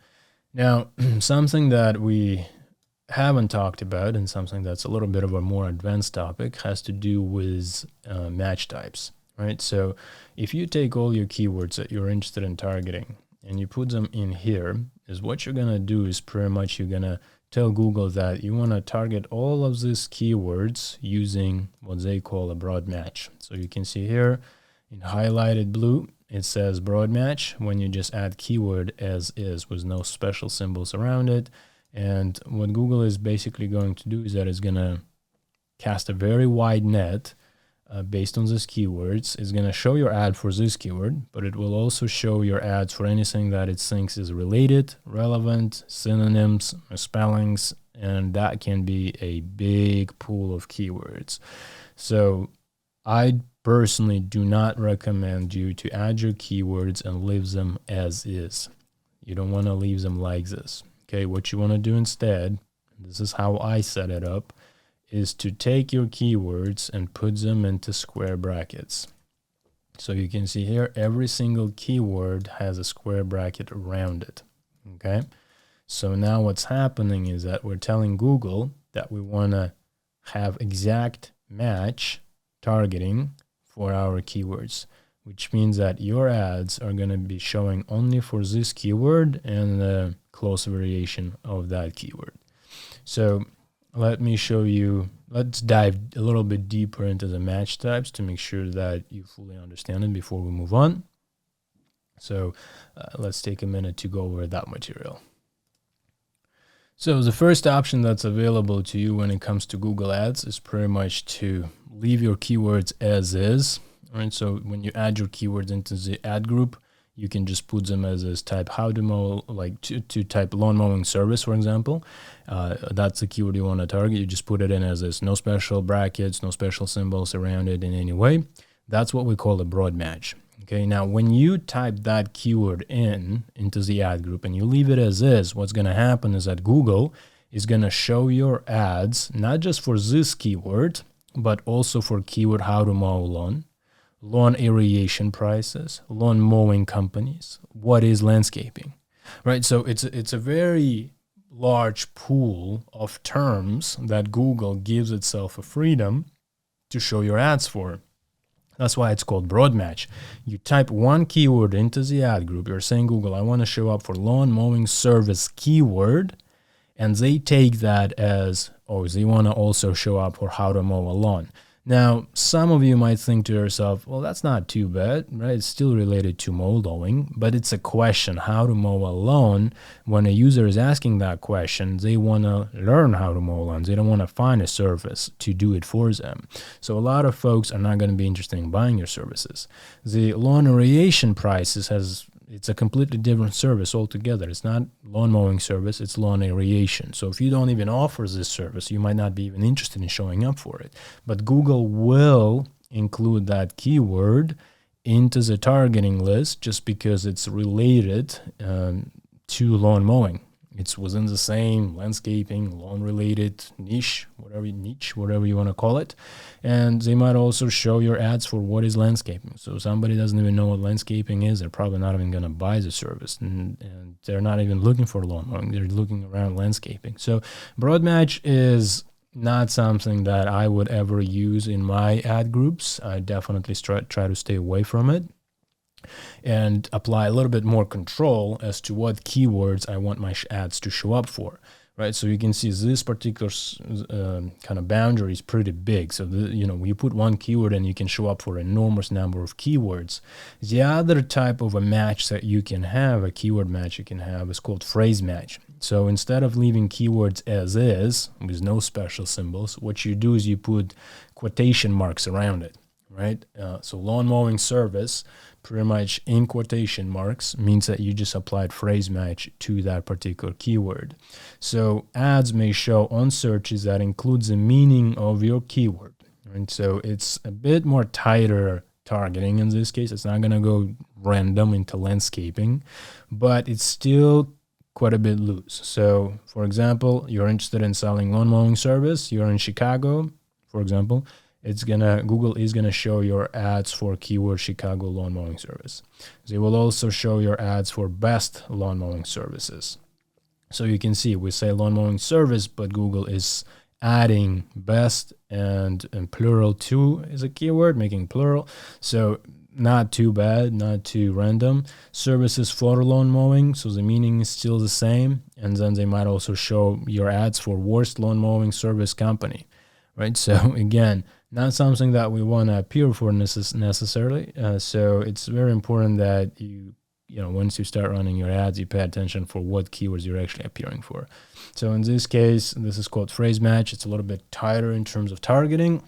Now, something that we haven't talked about and something that's a little bit of a more advanced topic has to do with match types, right? So if you take all your keywords that you're interested in targeting and you put them in here, is what you're going to do is pretty much you're going to tell Google that you want to target all of these keywords using what they call a broad match. So you can see here in highlighted blue, it says broad match when you just add keyword as is with no special symbols around it. And what Google is basically going to do is that it's going to cast a very wide net based on these keywords. It's going to show your ad for this keyword, but it will also show your ads for anything that it thinks is related, relevant, synonyms, misspellings, and that can be a big pool of keywords. So I personally do not recommend you to add your keywords and leave them as is. You don't want to leave them like this. Okay, what you want to do instead, this is how I set it up, is to take your keywords and put them into square brackets. So you can see here, every single keyword has a square bracket around it. Okay, so now what's happening is that we're telling Google that we want to have exact match targeting for our keywords, which means that your ads are going to be showing only for this keyword and the close variation of that keyword. So let me show you, let's dive a little bit deeper into the match types to make sure that you fully understand it before we move on. So let's take a minute to go over that material. So the first option that's available to you when it comes to Google Ads is pretty much to leave your keywords as is. Right? So when you add your keywords into the ad group, you can just put them as is, type how to mow, like to type lawn mowing service, for example. That's the keyword you want to target. You just put it in as is, no special brackets, no special symbols around it in any way. That's what we call a broad match. Okay, now when you type that keyword into the ad group and you leave it as is, what's going to happen is that Google is going to show your ads not just for this keyword, but also for keyword how to mow lawn, lawn aeration prices, lawn mowing companies, what is landscaping, right? So it's a very large pool of terms that Google gives itself a freedom to show your ads for. That's why it's called broad match. You type one keyword into the ad group. You're saying, Google, I want to show up for lawn mowing service keyword. And they take that as, oh, they want to also show up for how to mow a lawn. Now, some of you might think to yourself, well, that's not too bad, right? It's still related to mowing, but it's a question, how to mow a lawn. When a user is asking that question, they want to learn how to mow lawns. They don't want to find a service to do it for them. So a lot of folks are not going to be interested in buying your services. The lawn aeration prices it's a completely different service altogether. It's not lawn mowing service, it's lawn aeration. So if you don't even offer this service, you might not be even interested in showing up for it. But Google will include that keyword into the targeting list just because it's related to lawn mowing. It's within the same landscaping, lawn-related niche, whatever you want to call it. And they might also show your ads for what is landscaping. So somebody doesn't even know what landscaping is, they're probably not even going to buy the service. And they're not even looking for lawn mowing, they're looking around landscaping. So broad match is not something that I would ever use in my ad groups. I definitely try to stay away from it and apply a little bit more control as to what keywords I want my ads to show up for, right? So you can see this particular kind of boundary is pretty big. So, you put one keyword and you can show up for an enormous number of keywords. The other type of a match that you can have, a keyword match you can have, is called phrase match. So instead of leaving keywords as is, with no special symbols, what you do is you put quotation marks around it, right? So lawn mowing service, pretty much in quotation marks, means that you just applied phrase match to that particular keyword. So ads may show on searches that includes the meaning of your keyword. And so it's a bit more tighter targeting in this case. It's not going to go random into landscaping, but it's still quite a bit loose. So for example, you're interested in selling lawn mowing service, you're in Chicago, for example, Google is gonna show your ads for keyword Chicago lawn mowing service. They will also show your ads for best lawn mowing services. So you can see we say lawn mowing service, but Google is adding best and plural too is a keyword, making plural. So not too bad, not too random. Services for lawn mowing, so the meaning is still the same. And then they might also show your ads for worst lawn mowing service company, right? So again, not something that we want to appear for necessarily. So it's very important that once you start running your ads, you pay attention for what keywords you're actually appearing for. So in this case, this is called phrase match. It's a little bit tighter in terms of targeting.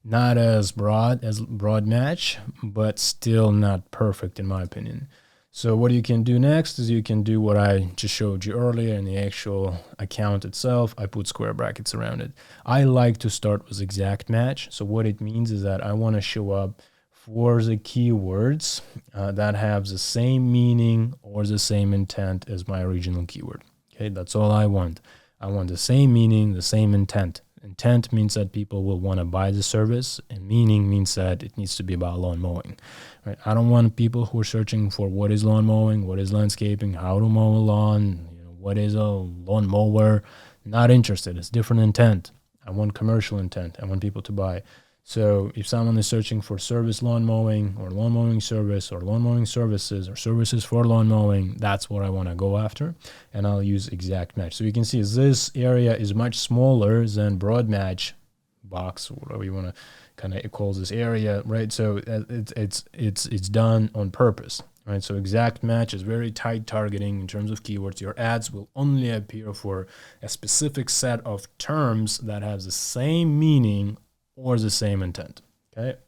Not as broad match, but still not perfect in my opinion. So what you can do next is you can do what I just showed you earlier in the actual account itself. I put square brackets around it. I like to start with exact match. So what it means is that I want to show up for the keywords that have the same meaning or the same intent as my original keyword. Okay, that's all I want. I want the same meaning, the same intent. Intent means that people will want to buy the service, and meaning means that it needs to be about lawn mowing. Right? I don't want people who are searching for what is lawn mowing, what is landscaping, how to mow a lawn, what is a lawn mower. not interested. It's different intent. I want commercial intent. I want people to buy. So if someone is searching for service lawn mowing or lawn mowing service or lawn mowing services or services for lawn mowing, that's what I want to go after. And I'll use exact match. So you can see this area is much smaller than broad match box, or whatever you want to kind of call this area, right? So it's done on purpose, right? So exact match is very tight targeting in terms of keywords. Your ads will only appear for a specific set of terms that have the same meaning or the same intent, okay?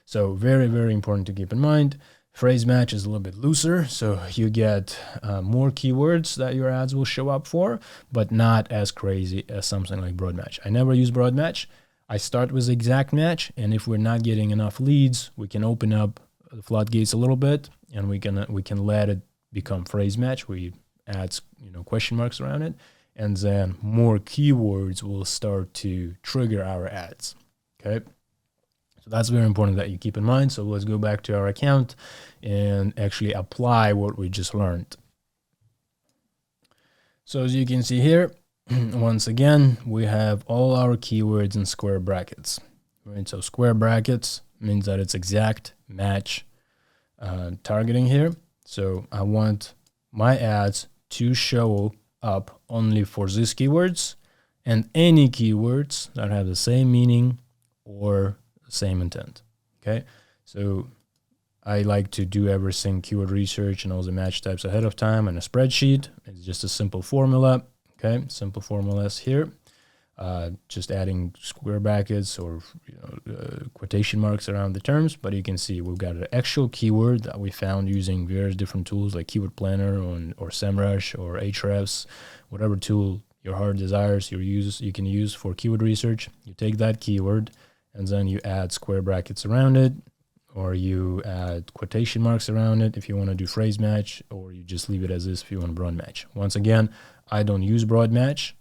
So very, very important to keep in mind. Phrase match is a little bit looser, so you get more keywords that your ads will show up for, but not as crazy as something like broad match. I never use broad match. I start with exact match, and if we're not getting enough leads, we can open up the floodgates a little bit, and we can let it become phrase match. We add question marks around it, and then more keywords will start to trigger our ads. Okay. So that's very important that you keep in mind. So let's go back to our account and actually apply what we just learned. So as you can see here, once again, we have all our keywords in square brackets, right? So square brackets means that it's exact match targeting here. So I want my ads to show up only for these keywords and any keywords that have the same meaning or same intent. Okay, so I like to do everything keyword research and all the match types ahead of time in a spreadsheet. It's just a simple formula. Okay, simple formulas here. Just adding square brackets or quotation marks around the terms. But you can see we've got an actual keyword that we found using various different tools like Keyword Planner or SEMrush or Ahrefs, whatever tool your heart desires you can use for keyword research. You take that keyword and then you add square brackets around it, or you add quotation marks around it if you want to do phrase match, or you just leave it as is if you want broad match. Once again, I don't use broad match.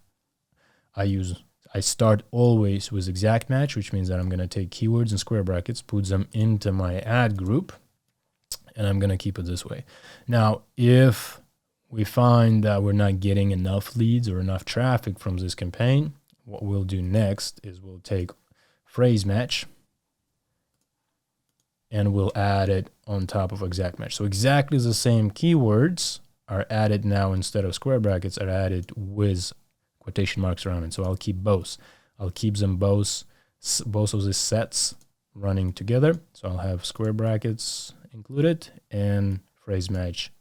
I start always with exact match, which means that I'm going to take keywords and square brackets, put them into my ad group, and I'm going to keep it this way. Now, if we find that we're not getting enough leads or enough traffic from this campaign, what we'll do next is we'll take phrase match and we'll add it on top of exact match. So exactly the same keywords are added now instead of square brackets are added with quotation marks around it. So I'll keep both. I'll keep them both of these sets running together. So I'll have square brackets included and phrase match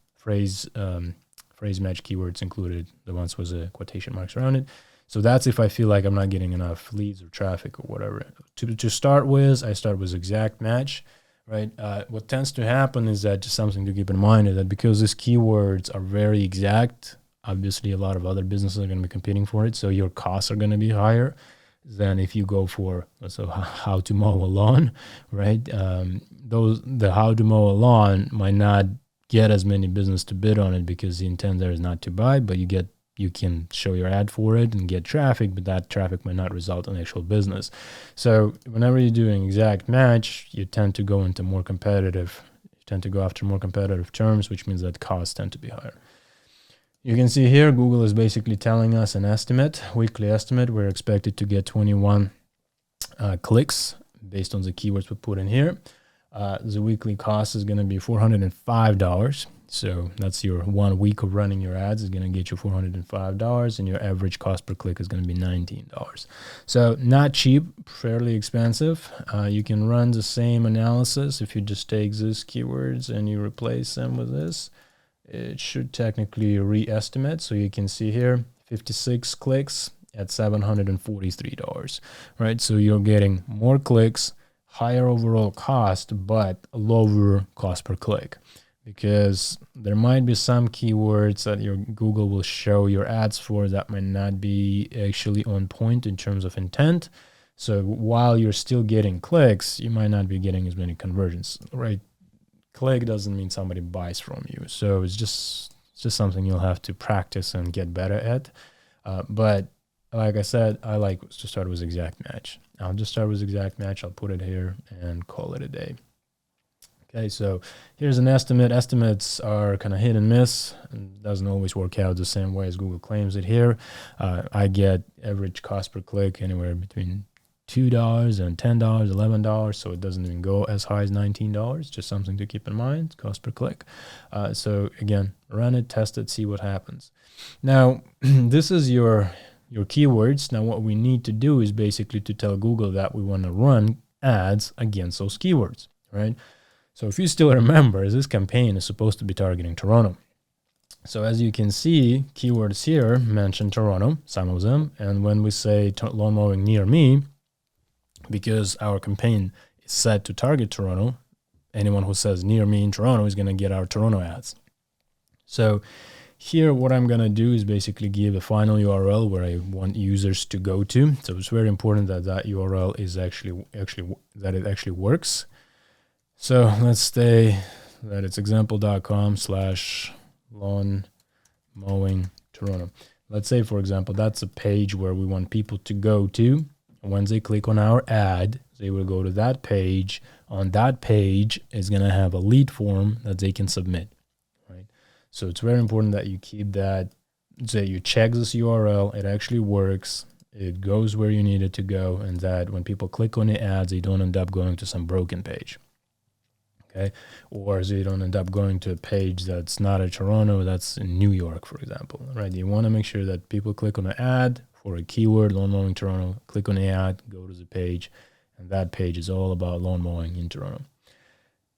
keywords included, the ones with the quotation marks around it. So that's if I feel like I'm not getting enough leads or traffic or whatever. To start with, I start with exact match, right? What tends to happen is that, just something to keep in mind, is that because these keywords are very exact, obviously a lot of other businesses are going to be competing for it. So your costs are going to be higher than if you go for, so how to mow a lawn, right? The how to mow a lawn might not get as many business to bid on it because the intent there is not to buy, but you can show your ad for it and get traffic, but that traffic might not result in actual business. So whenever you're doing exact match, you tend to go after more competitive terms, which means that costs tend to be higher. You can see here, Google is basically telling us an estimate, weekly estimate. We're expected to get 21 clicks based on the keywords we put in here. The weekly cost is going to be $405. So that's your 1 week of running your ads is going to get you $405, and your average cost per click is going to be $19. So not cheap, fairly expensive. You can run the same analysis if you just take these keywords and you replace them with this. It should technically re-estimate. So you can see here, 56 clicks at $743, right? So you're getting more clicks, higher overall cost, but lower cost per click. Because there might be some keywords that your Google will show your ads for that might not be actually on point in terms of intent. So while you're still getting clicks, you might not be getting as many conversions, right? Click doesn't mean somebody buys from you. So it's just something you'll have to practice and get better at. But like I said, I like to start with exact match. I'll just start with exact match. I'll put it here and call it a day. Okay, so here's an estimate. Estimates are kind of hit and miss, and doesn't always work out the same way as Google claims it here. I get average cost per click anywhere between $2 and $10, $11, so it doesn't even go as high as $19. Just something to keep in mind, cost per click. So again, run it, test it, see what happens. Now, this is your keywords. Now, what we need to do is basically to tell Google that we want to run ads against those keywords, right? So if you still remember, this campaign is supposed to be targeting Toronto. So as you can see, keywords here mention Toronto, some of them. And when we say lawn mowing near me, because our campaign is set to target Toronto, anyone who says near me in Toronto is going to get our Toronto ads. So here, what I'm going to do is basically give a final URL where I want users to go to. So it's very important that that URL is actually that it actually works. So let's say that it's example.com/lawn mowing Toronto. Let's say, for example, that's a page where we want people to go to. When they click on our ad, they will go to that page. On that page is going to have a lead form that they can submit, right? So it's very important that you keep that, that you check this URL, it actually works, it goes where you need it to go, and that when people click on the ads, they don't end up going to some broken page. Okay, or so you don't end up going to a page that's not a Toronto, that's in New York, for example, right? You want to make sure that people click on an ad for a keyword, lawn mowing Toronto, click on the ad, go to the page, and that page is all about lawn mowing in Toronto.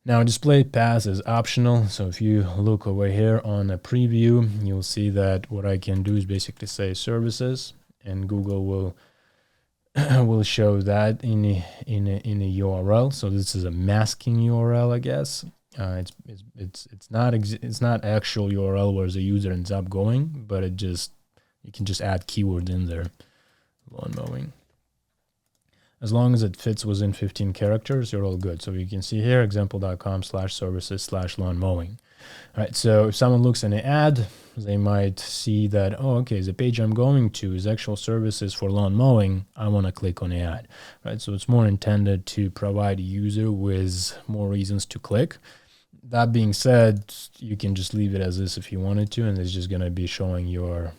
Now, display path is optional, so if you look over here on a preview, you'll see that what I can do is basically say services, and Google will will show that in a URL. So this is a masking URL, I guess. It's not actual URL where the user ends up going, but you can just add keywords in there. Lawn mowing. As long as it fits within 15 characters, you're all good. So you can see here example.com/services/lawn mowing. All right, so if someone looks in the ad, they might see that, oh, okay, the page I'm going to is actual services for lawn mowing. I want to click on the ad, right? So it's more intended to provide a user with more reasons to click. That being said, you can just leave it as this if you wanted to, and it's just going to be showing your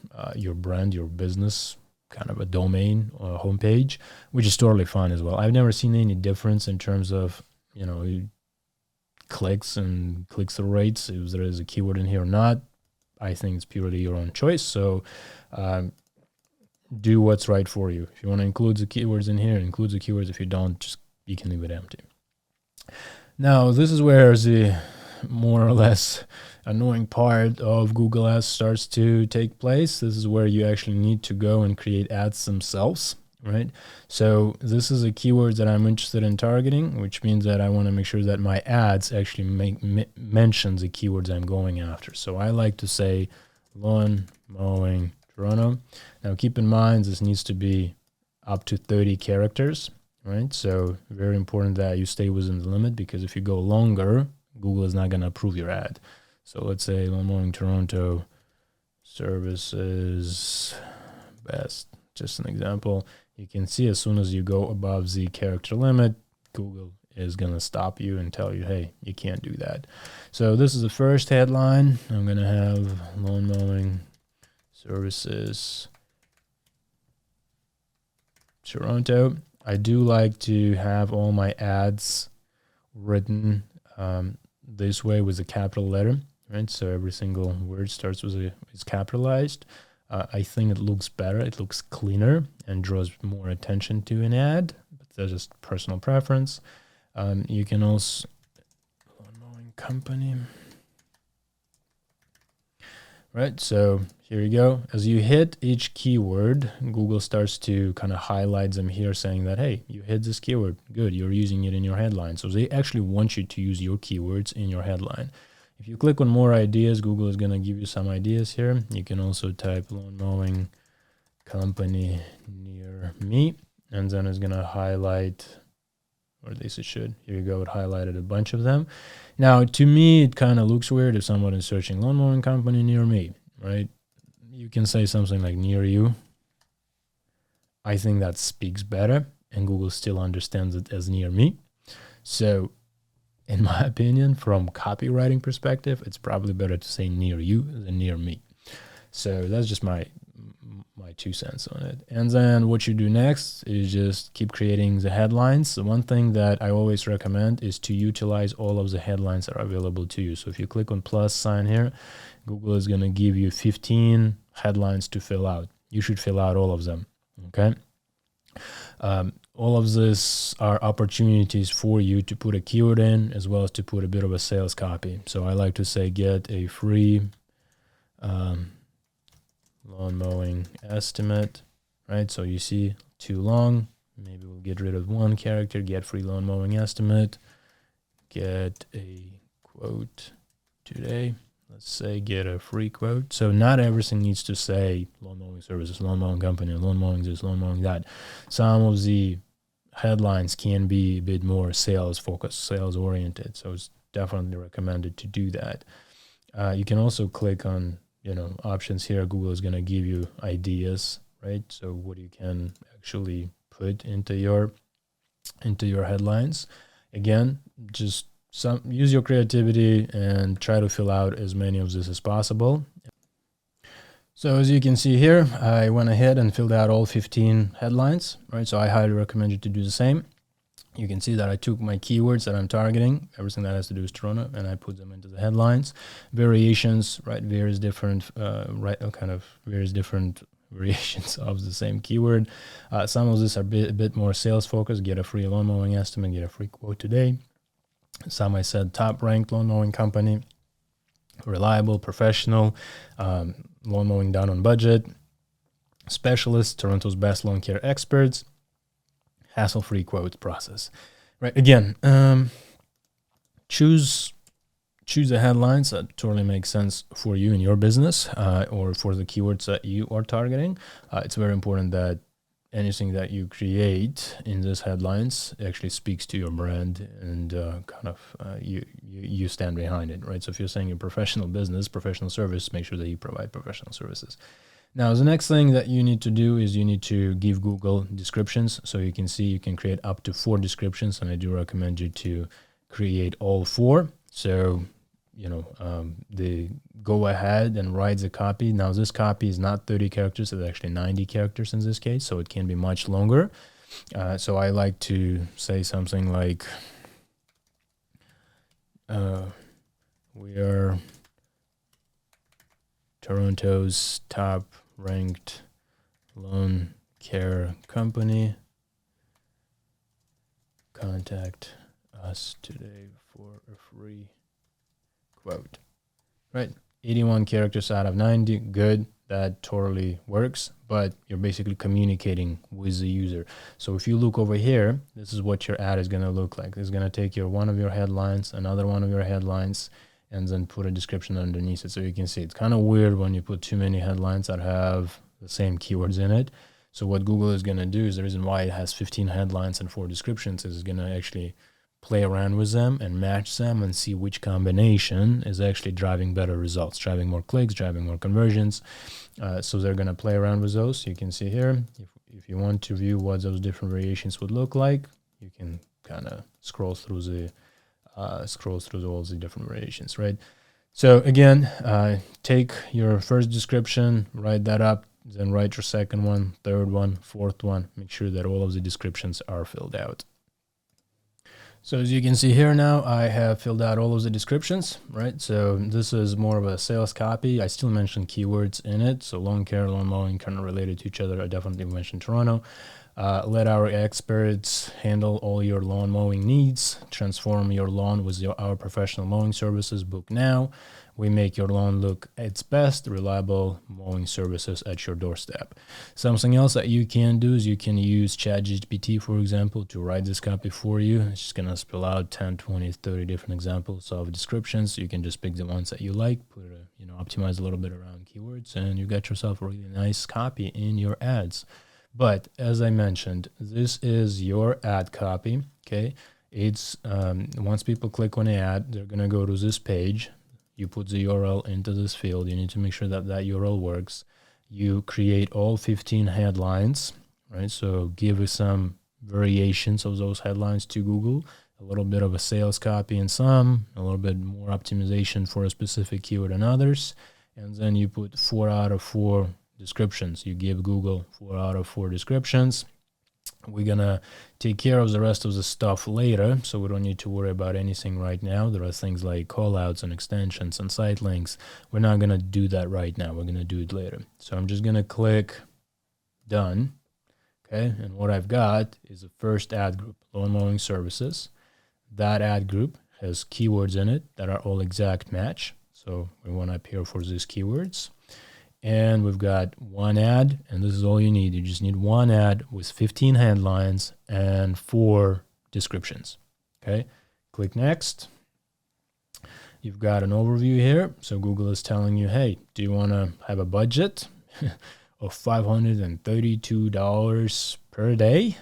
brand, your business, kind of a domain or a homepage, which is totally fine as well. I've never seen any difference in terms of, clicks and click-through rates, if there is a keyword in here or not. I think it's purely your own choice. So do what's right for you. If you want to include the keywords in here, include the keywords. If you don't, you can leave it empty. Now, this is where the more or less annoying part of Google Ads starts to take place. This is where you actually need to go and create ads themselves, right? So this is a keyword that I'm interested in targeting, which means that I want to make sure that my ads actually mention the keywords I'm going after. So I like to say lawn mowing Toronto. Now keep in mind, this needs to be up to 30 characters, right? So very important that you stay within the limit, because if you go longer, Google is not going to approve your ad. So let's say lawn mowing Toronto services best, just an example. You can see as soon as you go above the character limit, Google is going to stop you and tell you, hey, you can't do that. So this is the first headline. I'm going to have lawn mowing services Toronto. I do like to have all my ads written this way with a capital letter, right? So every single word starts with is capitalized. I think it looks better, it looks cleaner, and draws more attention to an ad, but that's just personal preference. You can also, lawn mowing company, right? So here you go. As you hit each keyword, Google starts to kind of highlight them here, saying that, hey, you hit this keyword, good, you're using it in your headline. So they actually want you to use your keywords in your headline. If you click on more ideas, Google is going to give you some ideas here. You can also type lawn mowing company near me, and then it's going to highlight, or at least it should. Here you go, it highlighted a bunch of them. Now, to me, it kind of looks weird if someone is searching lawn mowing company near me, right? You can say something like near you. I think that speaks better, and Google still understands it as near me. So in my opinion, from copywriting perspective, it's probably better to say near you than near me. So that's just my 2 cents on it. And then what you do next is just keep creating the headlines. The one thing that I always recommend is to utilize all of the headlines that are available to you. So if you click on plus sign here, Google is going to give you 15 headlines to fill out. You should fill out all of them. Okay. All of this are opportunities for you to put a keyword in, as well as to put a bit of a sales copy. So I like to say, get a free lawn mowing estimate, right? So you see too long, maybe we'll get rid of one character, get free lawn mowing estimate, get a quote today. Let's say get a free quote. So not everything needs to say lawn mowing services, lawn mowing company, lawn mowing this, lawn mowing that. Some of the headlines can be a bit more sales focused, sales oriented. So it's definitely recommended to do that. You can also click on, options here. Google is going to give you ideas, right? So what you can actually put into your headlines. Again, just use your creativity and try to fill out as many of this as possible. So as you can see here, I went ahead and filled out all 15 headlines, right? So I highly recommend you to do the same. You can see that I took my keywords that I'm targeting, everything that has to do with Toronto, and I put them into the headlines. Variations, right? Various different variations of the same keyword. Some of these are a bit more sales focused. Get a free lawn mowing estimate, get a free quote today. Some I said top ranked lawn mowing company, reliable, professional, lawn mowing down on budget, specialist, Toronto's best lawn care experts, hassle-free quote process, right? Again, choose the headlines that totally make sense for you and your business, or for the keywords that you are targeting. It's very important that anything that you create in these headlines actually speaks to your brand and you stand behind it, right? So if you're saying you're professional business, professional service, make sure that you provide professional services. Now, the next thing that you need to do is you need to give Google descriptions. So you can see you can create up to 4 descriptions, and I do recommend you to create all 4. So, they go ahead and write the copy. Now, this copy is not 30 characters. It's actually 90 characters in this case, so it can be much longer. So I like to say something like, we are Toronto's top ranked lawn care company. Contact us today for a free quote, right? 81 characters out of 90, good. That totally works, but you're basically communicating with the user. So if you look over here, this is what your ad is going to look like. It's going to take one of your headlines, another one of your headlines, and then put a description underneath it. So you can see it's kind of weird when you put too many headlines that have the same keywords in it. So what Google is going to do is the reason why it has 15 headlines and 4 descriptions is it's going to actually play around with them and match them and see which combination is actually driving better results, driving more clicks, driving more conversions. So they're going to play around with those. You can see here, if you want to view what those different variations would look like, you can kind of scroll through all the different variations, right? So again, take your first description, write that up, then write your second one, third one, fourth one. Make sure that all of the descriptions are filled out. So as you can see here now, I have filled out all of the descriptions, right? So this is more of a sales copy. I still mentioned keywords in it. So lawn care, lawn mowing, kind of related to each other. I definitely mentioned Toronto. Let our experts handle all your lawn mowing needs. Transform your lawn with our professional mowing services. Book now. We make your lawn look its best. Reliable mowing services at your doorstep. Something else that you can do is you can use ChatGPT, for example, to write this copy for you. It's just going to spill out 10, 20, 30 different examples of descriptions. You can just pick the ones that you like, optimize a little bit around keywords, and you got yourself a really nice copy in your ads. But as I mentioned, this is your ad copy, okay? It's once people click on the ad, they're going to go to this page. You put the URL into this field. You need to make sure that URL works. You create all 15 headlines, right? So give us some variations of those headlines to Google. a little bit of a sales copy in some, a little bit more optimization for a specific keyword in others, and then you put 4 out of 4 descriptions. You give Google 4 out of 4 descriptions. We're gonna take care of the rest of the stuff later, so we don't need to worry about anything right now. There are things like callouts and extensions and sitelinks. We're not gonna do that right now. We're gonna do it later. So I'm just gonna click done. Okay, and what I've got is the first ad group, lawn mowing services. That ad group has keywords in it that are all exact match. So we want to appear for these keywords. And we've got one ad, and this is all you need. You just need one ad with 15 headlines and 4 descriptions. Okay, click next. You've got an overview here. So Google is telling you, hey, do you want to have a budget of $532 per day?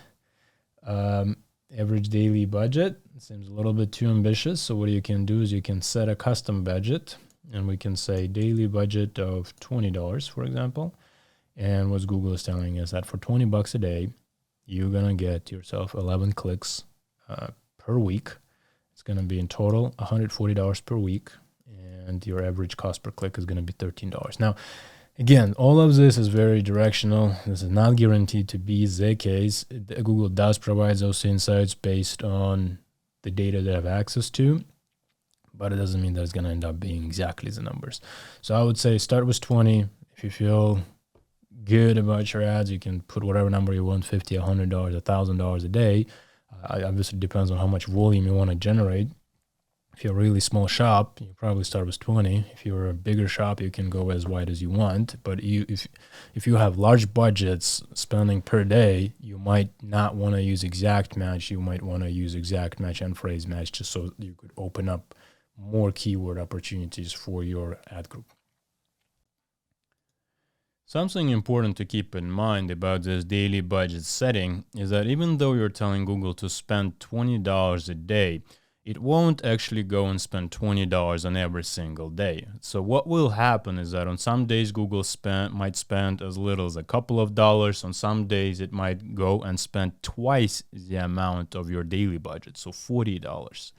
Average daily budget seems a little bit too ambitious. So what you can do is you can set a custom budget, and we can say daily budget of $20, for example. And what Google is telling us that for $20 a day, you're gonna get yourself 11 clicks per week. It's gonna be in total $140 per week, and your average cost per click is gonna be $13. Now, again, all of this is very directional. This is not guaranteed to be the case. Google does provide those insights based on the data they have access to, but it doesn't mean that it's going to end up being exactly the numbers. So I would say start with 20. If you feel good about your ads, you can put whatever number you want, $50, $100, $1,000 a day. Obviously, it depends on how much volume you want to generate. If you're a really small shop, you probably start with 20. If you're a bigger shop, you can go as wide as you want. But if you have large budgets spending per day, you might not want to use exact match. You might want to use exact match and phrase match just so you could open up more keyword opportunities for your ad group. Something important to keep in mind about this daily budget setting is that even though you're telling Google to spend $20 a day, it won't actually go and spend $20 on every single day. So what will happen is that on some days Google might spend as little as a couple of dollars. On some days it might go and spend twice the amount of your daily budget, so $40.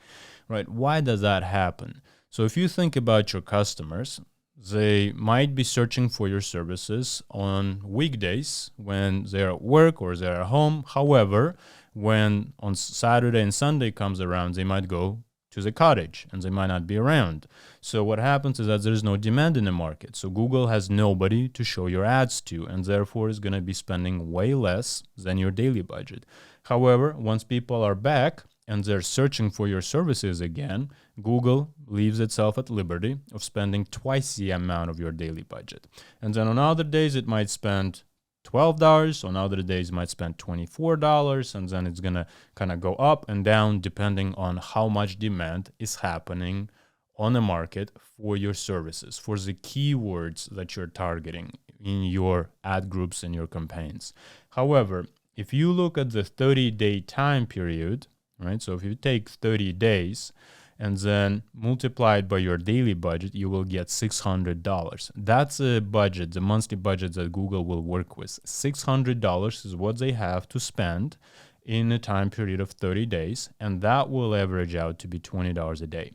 Right? Why does that happen? So if you think about your customers, they might be searching for your services on weekdays when they're at work or they're at home. However, when on Saturday and Sunday comes around, they might go to the cottage and they might not be around. So what happens is that there is no demand in the market. So Google has nobody to show your ads to, and therefore is going to be spending way less than your daily budget. However, once people are back and they're searching for your services again, Google leaves itself at liberty of spending twice the amount of your daily budget. And then on other days, it might spend $12. On other days, it might spend $24. And then it's going to kind of go up and down depending on how much demand is happening on the market for your services, for the keywords that you're targeting in your ad groups and your campaigns. However, if you look at the 30-day time period, right? So if you take 30 days and then multiply it by your daily budget, you will get $600. That's a budget, the monthly budget that Google will work with. $600 is what they have to spend in a time period of 30 days, and that will average out to be $20 a day.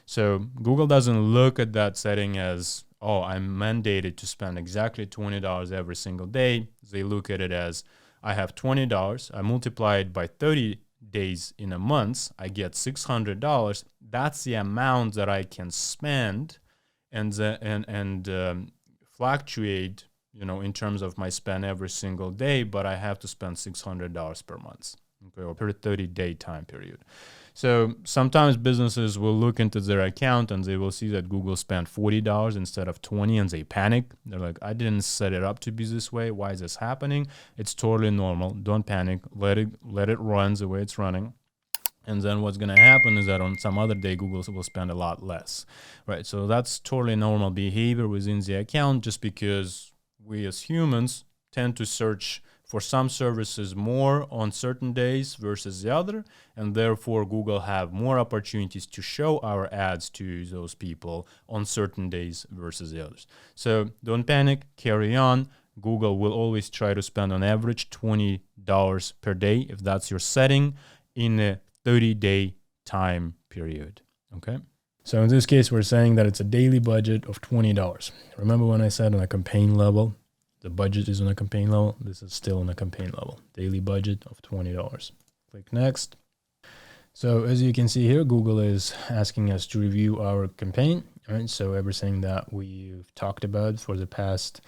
So Google doesn't look at that setting as, oh, I'm mandated to spend exactly $20 every single day. They look at it as, I have $20, I multiply it by 30 days in a month, I get $600. That's the amount that I can spend and fluctuate, in terms of my spend every single day, but I have to spend $600 per month, okay, or per 30-day time period. So sometimes businesses will look into their account and they will see that Google spent $40 instead of $20 and they panic. They're like, I didn't set it up to be this way. Why is this happening? It's totally normal. Don't panic. Let it run the way it's running. And then what's going to happen is that on some other day, Google will spend a lot less, right? So that's totally normal behavior within the account, just because we as humans tend to search for some services more on certain days versus the other, and therefore Google have more opportunities to show our ads to those people on certain days versus the others. So don't panic, carry on. Google will always try to spend on average $20 per day if that's your setting in a 30-day time period. Okay. So in this case, we're saying that it's a daily budget of $20. Remember when I said on a campaign level, the budget is on a campaign level? This is still on a campaign level. Daily budget of $20. Click next. So as you can see here, Google is asking us to review our campaign. All right, so everything that we've talked about for the past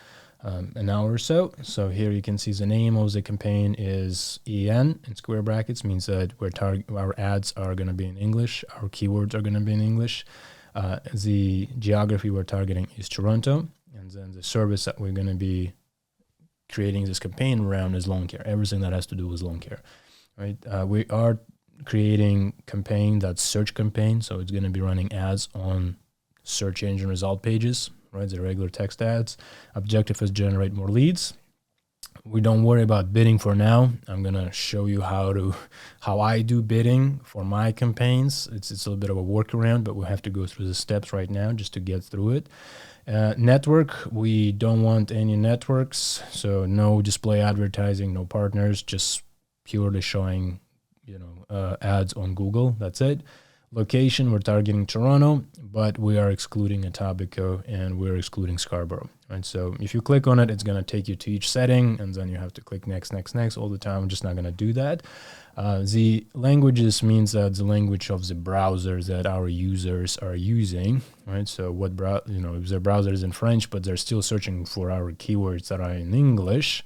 an hour or so. So here you can see the name of the campaign is EN in square brackets, means that our ads are going to be in English, our keywords are going to be in English. The geography we're targeting is Toronto, and then the service that we're going to be creating this campaign around is lawn care. Everything that has to do with lawn care, right? We are creating campaign that's search campaign, so it's going to be running ads on search engine result pages, right? The regular text ads. Objective is generate more leads. We don't worry about bidding for now. I'm gonna show you how I do bidding for my campaigns. It's a little bit of a workaround, but we have to go through the steps right now just to get through it. Network, we don't want any networks, so no display advertising, no partners, just purely showing ads on Google. That's it. Location, we're targeting Toronto, but we are excluding Etobicoke and we're excluding Scarborough, right? So if you click on it, it's going to take you to each setting, and then you have to click next all the time. I'm just not going to do that. The languages means that the language of the browser that our users are using, right? So if their browser is in French, but they're still searching for our keywords that are in English,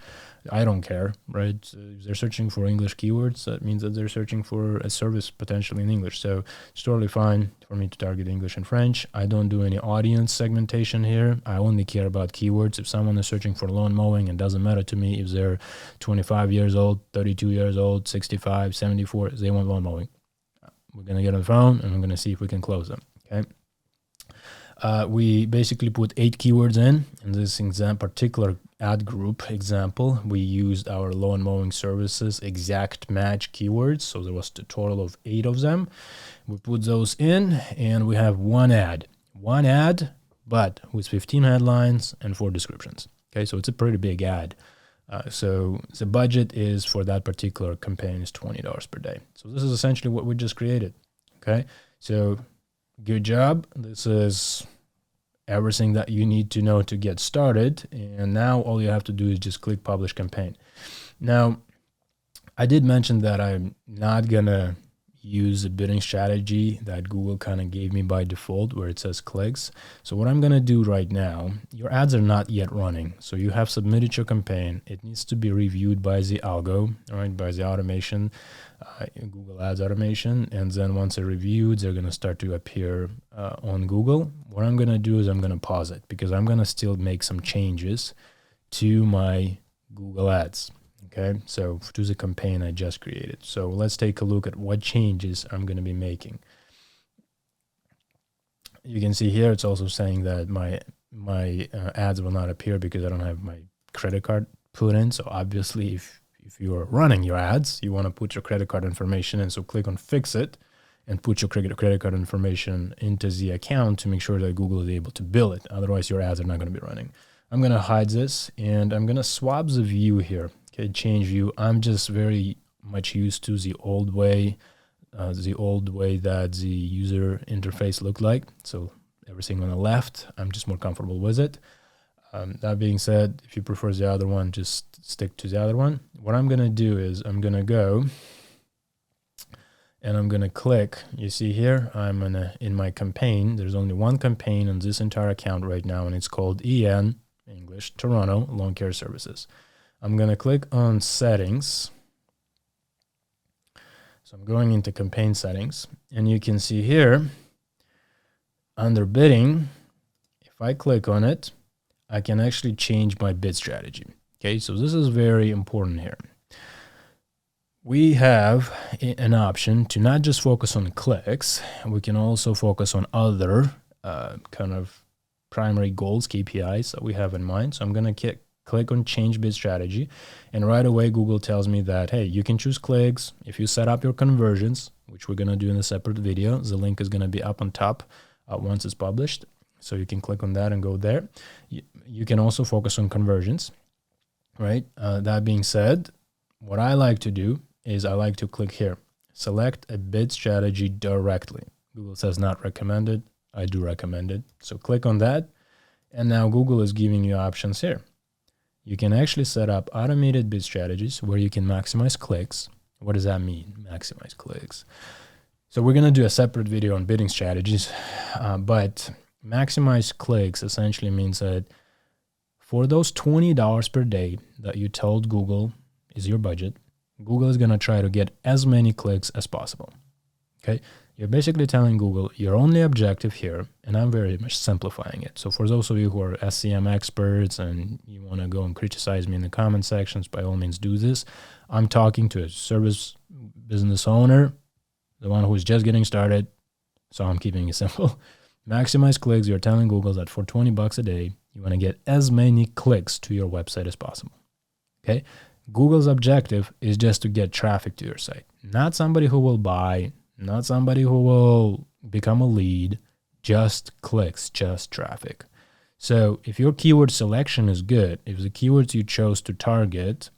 I don't care, right? So if they're searching for English keywords, that means that they're searching for a service potentially in English. So it's totally fine for me to target English and French. I don't do any audience segmentation here. I only care about keywords. If someone is searching for lawn mowing, it doesn't matter to me if they're 25 years old, 32 years old, 65, 74, they want lawn mowing. We're going to get on the phone and we're going to see if we can close them, okay? We basically put 8 keywords in this particular ad group example. We used our lawn mowing services exact match keywords. So there was a total of 8 of them. We put those in and we have one ad, but with 15 headlines and 4 descriptions. Okay, so it's a pretty big ad. So the budget is for that particular campaign is $20 per day. So this is essentially what we just created. Okay, so good job. This is everything that you need to know to get started. And now all you have to do is just click publish campaign. Now, I did mention that I'm not going to use a bidding strategy that Google kind of gave me by default where it says clicks. So what I'm going to do right now, your ads are not yet running. So you have submitted your campaign. It needs to be reviewed by the algo, right, by the automation, Google Ads automation. And then once they're reviewed, they're going to start to appear on Google. What I'm going to do is I'm going to pause it because I'm going to still make some changes to my Google Ads. Okay, so to the campaign I just created. So let's take a look at what changes I'm going to be making. You can see here it's also saying that my ads will not appear because I don't have my credit card put in. So obviously if you're running your ads, you want to put your credit card information in. So click on fix it and put your credit card information into the account to make sure that Google is able to bill it. Otherwise your ads are not going to be running. I'm going to hide this and I'm going to swap the view here. Okay, change view. I'm just very much used to the old way that the user interface looked like. So everything on the left, I'm just more comfortable with it. That being said, if you prefer the other one, just stick to the other one. What I'm going to do is I'm going to go and I'm going to click. You see here, I'm in my campaign. There's only one campaign on this entire account right now, and it's called EN, English, Toronto, Lawn Care Services. I'm going to click on settings. So I'm going into campaign settings, and you can see here under bidding, if I click on it, I can actually change my bid strategy. Okay, so this is very important here. We have an option to not just focus on clicks, we can also focus on other kind of primary goals, KPIs that we have in mind. So I'm going to click on change bid strategy, and right away Google tells me that, hey, you can choose clicks. If you set up your conversions, which we're going to do in a separate video, the link is going to be up on top once it's published. So you can click on that and go there. You can also focus on conversions, right? That being said, what I like to do is I like to click here, select a bid strategy directly. Google says not recommended. I do recommend it. So click on that. And now Google is giving you options here. You can actually set up automated bid strategies where you can maximize clicks. What does that mean, maximize clicks? So we're going to do a separate video on bidding strategies, but maximize clicks essentially means that for those $20 per day that you told Google is your budget, Google is going to try to get as many clicks as possible. Okay? You're basically telling Google your only objective here, and I'm very much simplifying it. So for those of you who are SEM experts and you want to go and criticize me in the comment sections, by all means do this. I'm talking to a service business owner, the one who's just getting started, so I'm keeping it simple. Maximize clicks, you're telling Google that for $20 a day, you want to get as many clicks to your website as possible. Okay? Google's objective is just to get traffic to your site, not somebody who will buy, not somebody who will become a lead, just clicks, just traffic. So if your keyword selection is good, if the keywords you chose to target,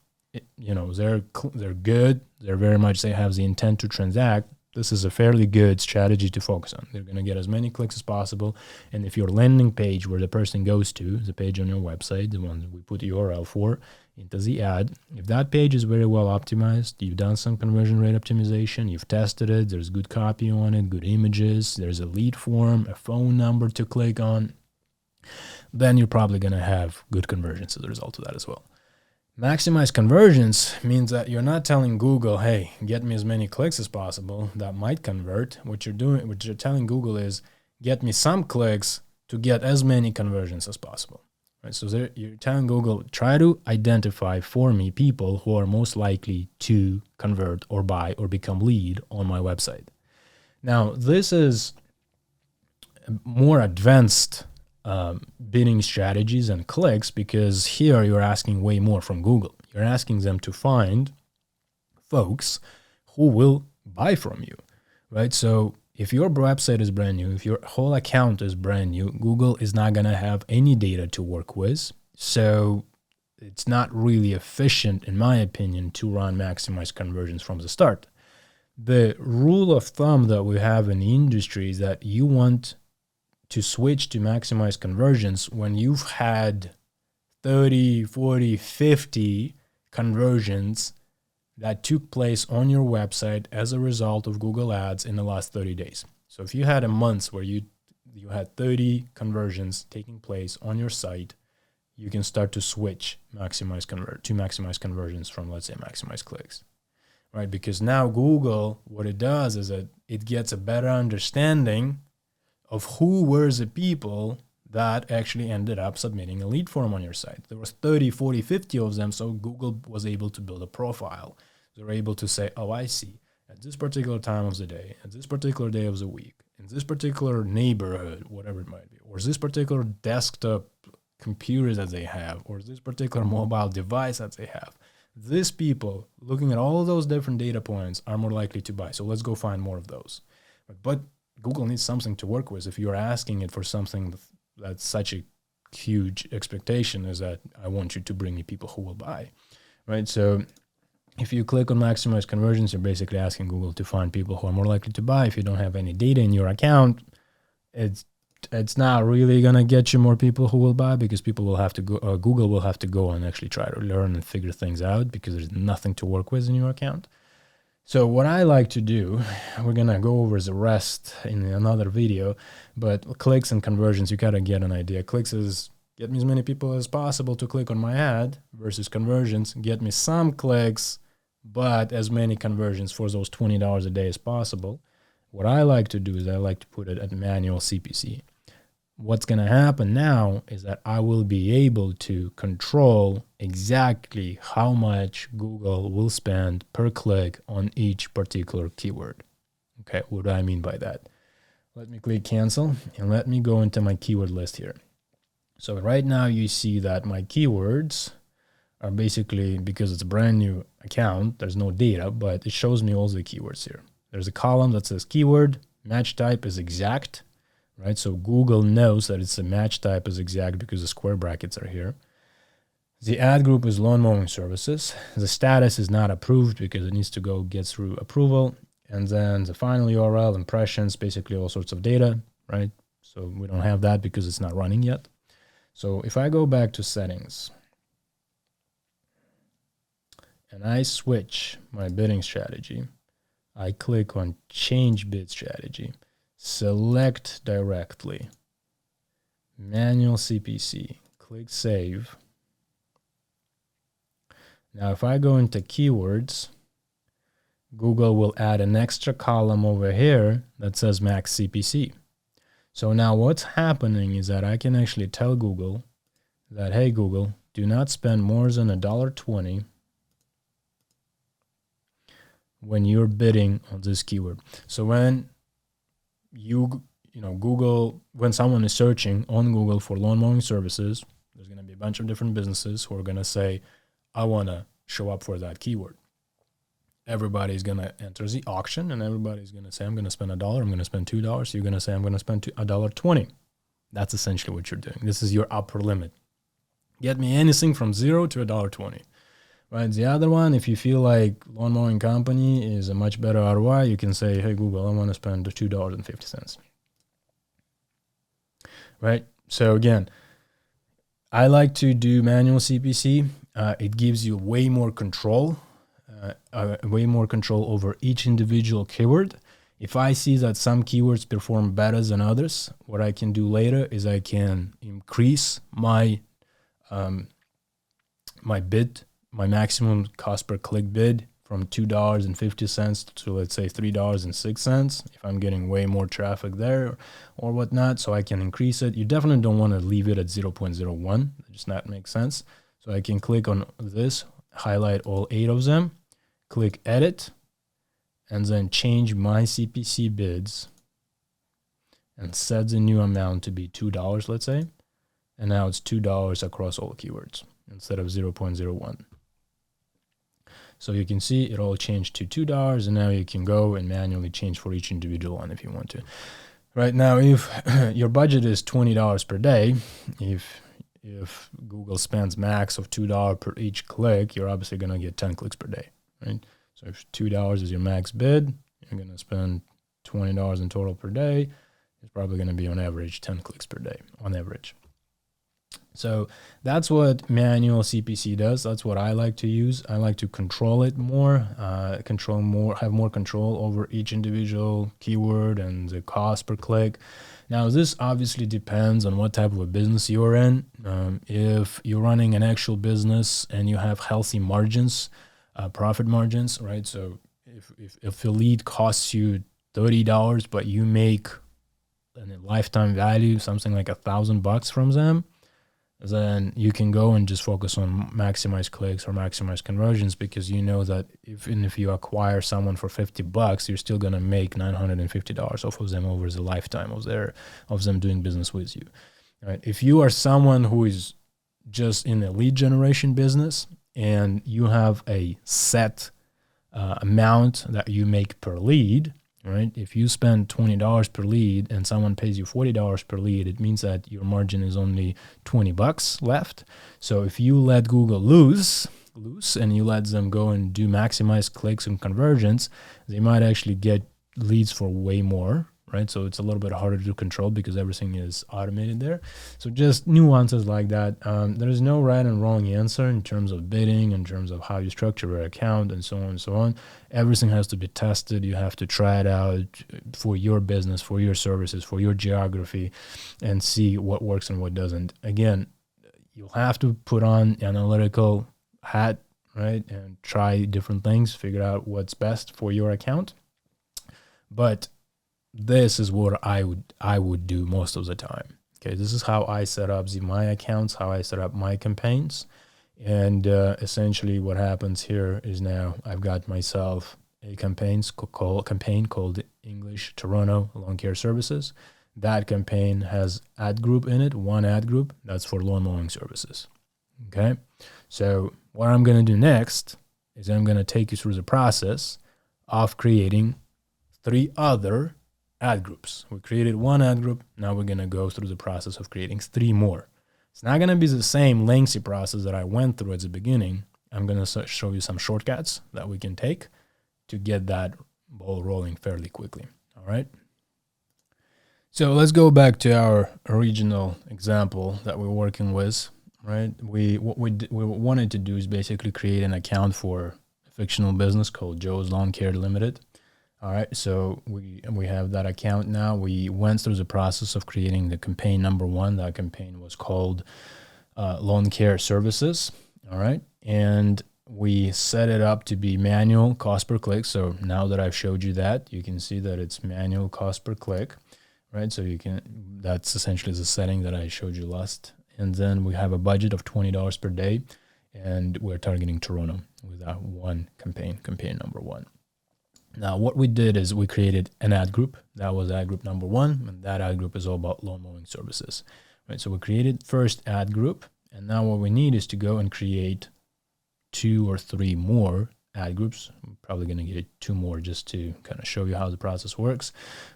they're good, they're very much, they have the intent to transact, this is a fairly good strategy to focus on. They're going to get as many clicks as possible. And if your landing page where the person goes to, the page on your website, the one that we put the URL for, into the ad, if that page is very well optimized, you've done some conversion rate optimization, you've tested it, there's good copy on it, good images, there's a lead form, a phone number to click on, then you're probably going to have good conversions as a result of that as well. Maximize conversions means that you're not telling Google, hey, get me as many clicks as possible. That might convert. What you're telling Google is get me some clicks to get as many conversions as possible. Right? So you're telling Google, try to identify for me people who are most likely to convert or buy or become lead on my website. Now, this is more advanced bidding strategies and clicks, because here you're asking way more from Google. You're asking them to find folks who will buy from you, right? So if your website is brand new, if your whole account is brand new, Google is not going to have any data to work with. So it's not really efficient, in my opinion, to run maximize conversions from the start. The rule of thumb that we have in the industry is that you want to switch to maximize conversions when you've had 30, 40, 50 conversions that took place on your website as a result of Google Ads in the last 30 days. So if you had a month where you had 30 conversions taking place on your site, you can start to switch to maximize conversions from, let's say, maximize clicks, right? Because now Google, what it does is that it gets a better understanding of who were the people that actually ended up submitting a lead form on your site. There was 30, 40, 50 of them, so Google was able to build a profile. They were able to say, oh, I see, at this particular time of the day, at this particular day of the week, in this particular neighborhood, whatever it might be, or this particular desktop computer that they have, or this particular mobile device that they have, these people, looking at all of those different data points, are more likely to buy. So let's go find more of those. But Google needs something to work with. If you're asking it for something that's such a huge expectation, is that I want you to bring me people who will buy, right? So if you click on maximize conversions, you're basically asking Google to find people who are more likely to buy. If you don't have any data in your account, it's not really going to get you more people who will buy, because people will have to go, Google will have to go and actually try to learn and figure things out, because there's nothing to work with in your account. So what I like to do, we're going to go over the rest in another video, but clicks and conversions, you got to get an idea. Clicks is get me as many people as possible to click on my ad, versus conversions, get me some clicks, but as many conversions for those $20 a day as possible. What I like to do is I like to put it at manual CPC. What's going to happen now is that I will be able to control exactly how much Google will spend per click on each particular keyword. Okay, what do I mean by that? Let me click cancel and let me go into my keyword list here. So right now you see that my keywords are basically, because it's a brand new account, there's no data, but it shows me all the keywords here. There's a column that says keyword, match type is exact, right? So Google knows that it's a match type is exact because the square brackets are here. The ad group is lawn mowing services. The status is not approved because it needs to go get through approval. And then the final URL, impressions, basically all sorts of data, right? So we don't have that because it's not running yet. So if I go back to settings and I switch my bidding strategy, I click on change bid strategy, select directly, manual CPC, click save. Now if I go into keywords, Google will add an extra column over here that says max CPC. So now what's happening is that I can actually tell Google that, hey Google, do not spend more than $1.20 when you're bidding on this keyword. So when Google, when someone is searching on Google for lawn mowing services, there's going to be a bunch of different businesses who are going to say, I want to show up for that keyword. Everybody's going to enter the auction and everybody's going to say, I'm going to spend $1, I'm going to spend $2. You're going to say, I'm going to spend $1.20. That's essentially what you're doing. This is your upper limit. Get me anything from $0 to $1.20. Right. The other one, if you feel like lawn mowing company is a much better ROI, you can say, hey, Google, I want to spend $2.50. Right. So again, I like to do manual CPC. It gives you way more control over each individual keyword. If I see that some keywords perform better than others, what I can do later is I can increase my my maximum cost per click bid from $2.50 to, let's say, $3.06 if I'm getting way more traffic there or whatnot, so I can increase it. You definitely don't want to leave it at 0.01. That does not make sense. So I can click on this, highlight all 8 of them, click edit, and then change my CPC bids and set the new amount to be $2, let's say. And now it's $2 across all keywords instead of 0.01. So you can see it all changed to $2, and now you can go and manually change for each individual one if you want to. Right now, if your budget is $20 per day, if Google spends max of $2 per each click, you're obviously going to get 10 clicks per day, right? So if $2 is your max bid, you're going to spend $20 in total per day. It's probably going to be on average 10 clicks per day on average. So that's what manual CPC does. That's what I like to use. I like to control it more, have more control over each individual keyword and the cost per click. Now, this obviously depends on what type of a business you're in. If you're running an actual business and you have healthy margins, profit margins, right? So if a lead costs you $30, but you make a lifetime value, something like $1,000 from them, then you can go and just focus on maximize clicks or maximize conversions, because you know that if you acquire someone for $50, you're still going to make $950 off of them over the lifetime of them doing business with you. Right? If you are someone who is just in a lead generation business and you have a set amount that you make per lead, right? If you spend $20 per lead and someone pays you $40 per lead, it means that your margin is only $20 left. So if you let Google loose and you let them go and do maximize clicks and conversions, they might actually get leads for way more, right? So it's a little bit harder to control because everything is automated there. So just nuances like that. There is no right and wrong answer in terms of bidding, in terms of how you structure your account, and so on and so on. Everything has to be tested. You have to try it out for your business, for your services, for your geography, and see what works and what doesn't. Again, you'll have to put on analytical hat, right, and try different things, figure out what's best for your account. But this is what I would do most of the time. Okay, this is how I set up my accounts, how I set up my campaigns. And essentially what happens here is now I've got myself a campaign called English Toronto Lawn Care Services. That campaign has ad group in it, one ad group that's for lawn mowing services. Okay, so what I'm going to do next is I'm going to take you through the process of creating 3 other ad groups. We created one ad group. Now we're going to go through the process of creating 3 more. It's not going to be the same lengthy process that I went through at the beginning. I'm going to show you some shortcuts that we can take to get that ball rolling fairly quickly. All right. So let's go back to our original example that we're working with, right? What we wanted to do is basically create an account for a fictional business called Joe's Lawn Care Limited. All right, so we have that account now. We went through the process of creating the campaign number one. That campaign was called Lawn Care Services. All right, and we set it up to be manual cost per click. So now that I've showed you that, you can see that it's manual cost per click. Right, so you can, that's essentially the setting that I showed you last. And then we have a budget of $20 per day, and we're targeting Toronto with that one campaign number one. Now, what we did is we created an ad group. That was ad group number one, and that ad group is all about lawn mowing services. Right, so we created first ad group, and now what we need is to go and create 2 or 3 more ad groups. I'm probably going to get 2 more just to kind of show you how the process works.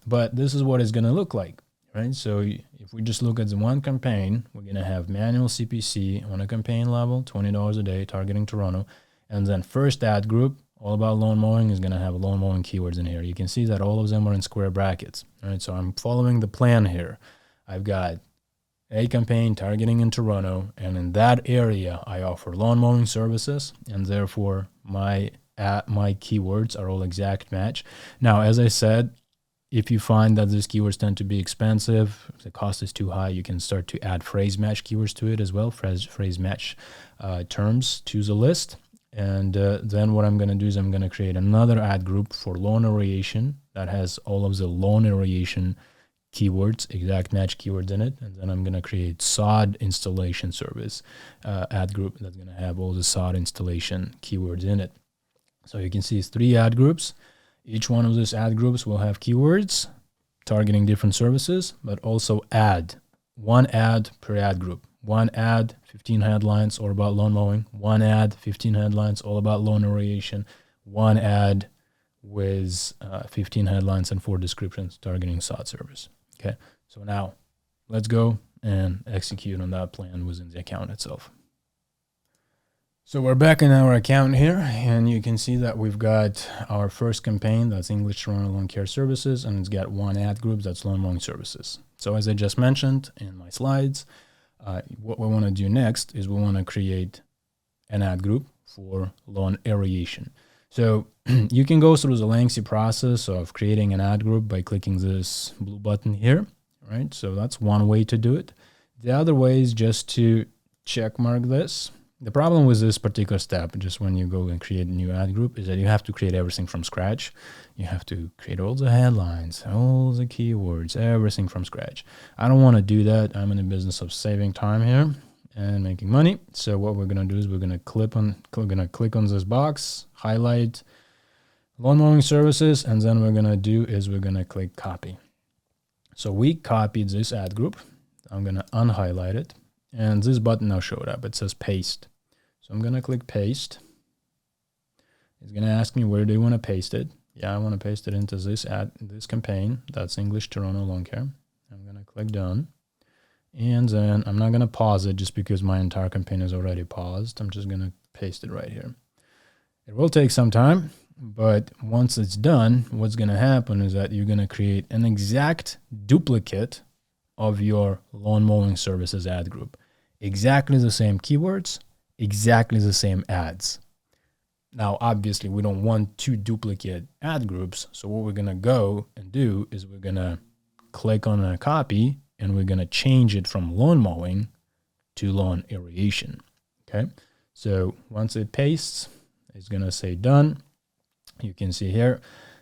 But this is what it's going to look like, right? So if we just look at the one campaign, we're going to have manual CPC on a campaign level, $20 a day, targeting Toronto. And then first ad group, all about lawn mowing, is going to have lawn mowing keywords in here. You can see that all of them are in square brackets, right? So I'm following the plan here. I've got a campaign targeting in Toronto, and in that area I offer lawn mowing services, and therefore my keywords are all exact match. Now, as I said, if you find that these keywords tend to be expensive, if the cost is too high, you can start to add phrase match keywords to it as well, phrase match terms to the list. And then what I'm going to do is I'm going to create another ad group for lawn aeration that has all of the lawn aeration keywords, exact match keywords in it. And then I'm going to create sod installation service ad group that's going to have all the sod installation keywords in it. So you can see it's 3 ad groups. Each one of these ad groups will have keywords targeting different services, but also one ad per ad group. One ad, 15 headlines, all about lawn mowing. One ad, 15 headlines, all about lawn aeration. One ad with 15 headlines and 4 descriptions targeting sod service. Okay, so now let's go and execute on that plan within the account itself. So we're back in our account here, and you can see that we've got our first campaign, that's English Toronto Lawn Care Services, and it's got 1 ad group, that's lawn mowing services. So as I just mentioned in my slides, what we want to do next is we want to create an ad group for lawn aeration. So you can go through the lengthy process of creating an ad group by clicking this blue button here, right? So that's one way to do it. The other way is just to check mark this. The problem with this particular step, just when you go and create a new ad group, is that you have to create everything from scratch. You have to create all the headlines, all the keywords, everything from scratch. I don't want to do that. I'm in the business of saving time here and making money. So what we're going to do is we're going to click on this box, highlight lawn mowing services, and then we're going to do is we're going to click copy. So we copied this ad group. I'm going to unhighlight it, and this button now showed up. It says paste. So I'm going to click paste. It's going to ask me where do you want to paste it. Yeah, I want to paste it into this campaign. That's English Toronto Lawn Care. I'm going to click done. And then I'm not going to pause it just because my entire campaign is already paused. I'm just going to paste it right here. It will take some time, but once it's done, what's going to happen is that you're going to create an exact duplicate of your lawn mowing services ad group. Exactly the same keywords, exactly the same ads. Now, obviously, we don't want 2 duplicate ad groups. So what we're going to go and do is we're going to click on a copy, and we're going to change it from lawn mowing to lawn aeration. Okay. So once it pastes, it's going to say done. You can see here,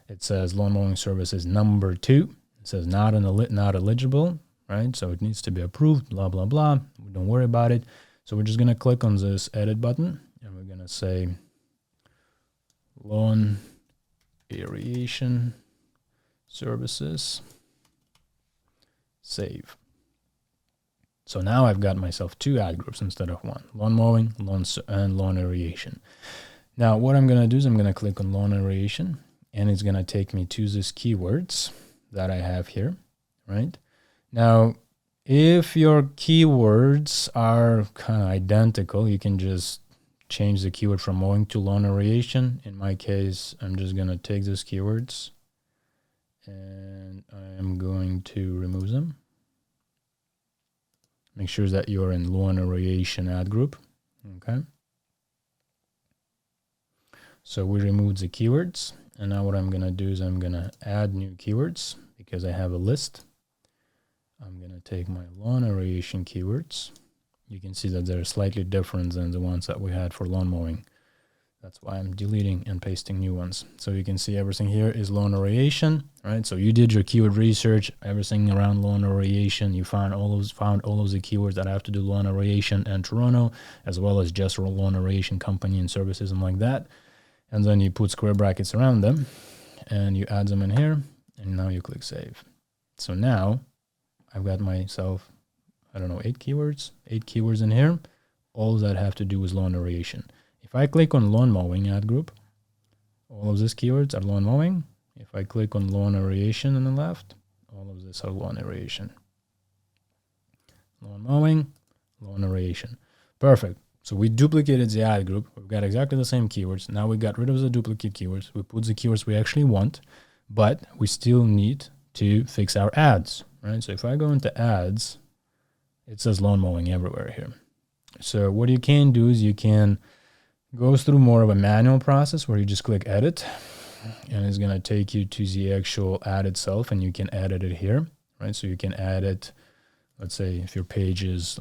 it says lawn mowing services number 2. It says not eligible, right? So it needs to be approved, blah, blah, blah. Don't worry about it. So we're just going to click on this edit button, and we're going to say lawn aeration services, save. So now I've got myself 2 ad groups instead of 1, lawn mowing, and lawn aeration. Now what I'm going to do is I'm going to click on lawn aeration, and it's going to take me to these keywords that I have here, right? Now, if your keywords are kind of identical, you can just change the keyword from mowing to lawn aeration. In my case, I'm just going to take these keywords and I am going to remove them. Make sure that you're in lawn aeration ad group. Okay. So we removed the keywords. And now what I'm going to do is I'm going to add new keywords because I have a list. I'm going to take my lawn aeration keywords. You can see that they're slightly different than the ones that we had for lawn mowing. That's why I'm deleting and pasting new ones. So you can see everything here is lawn aeration, right? So you did your keyword research, everything around lawn aeration. You found all of the keywords that have to do lawn aeration and Toronto, as well as just lawn aeration company and services and like that. And then you put square brackets around them and you add them in here. And now you click save. So now I've got myself, I don't know, 8 keywords in here. All that have to do with lawn aeration. If I click on lawn mowing ad group, all of these keywords are lawn mowing. If I click on lawn aeration on the left, all of this are lawn aeration. Lawn mowing, lawn aeration. Perfect. So we duplicated the ad group. We've got exactly the same keywords. Now we got rid of the duplicate keywords. We put the keywords we actually want, but we still need to fix our ads, right? So if I go into ads, it says lawn mowing everywhere here. So what you can do is you can go through more of a manual process where you just click edit and it's going to take you to the actual ad itself and you can edit it here, right? So you can add it, let's say if your page is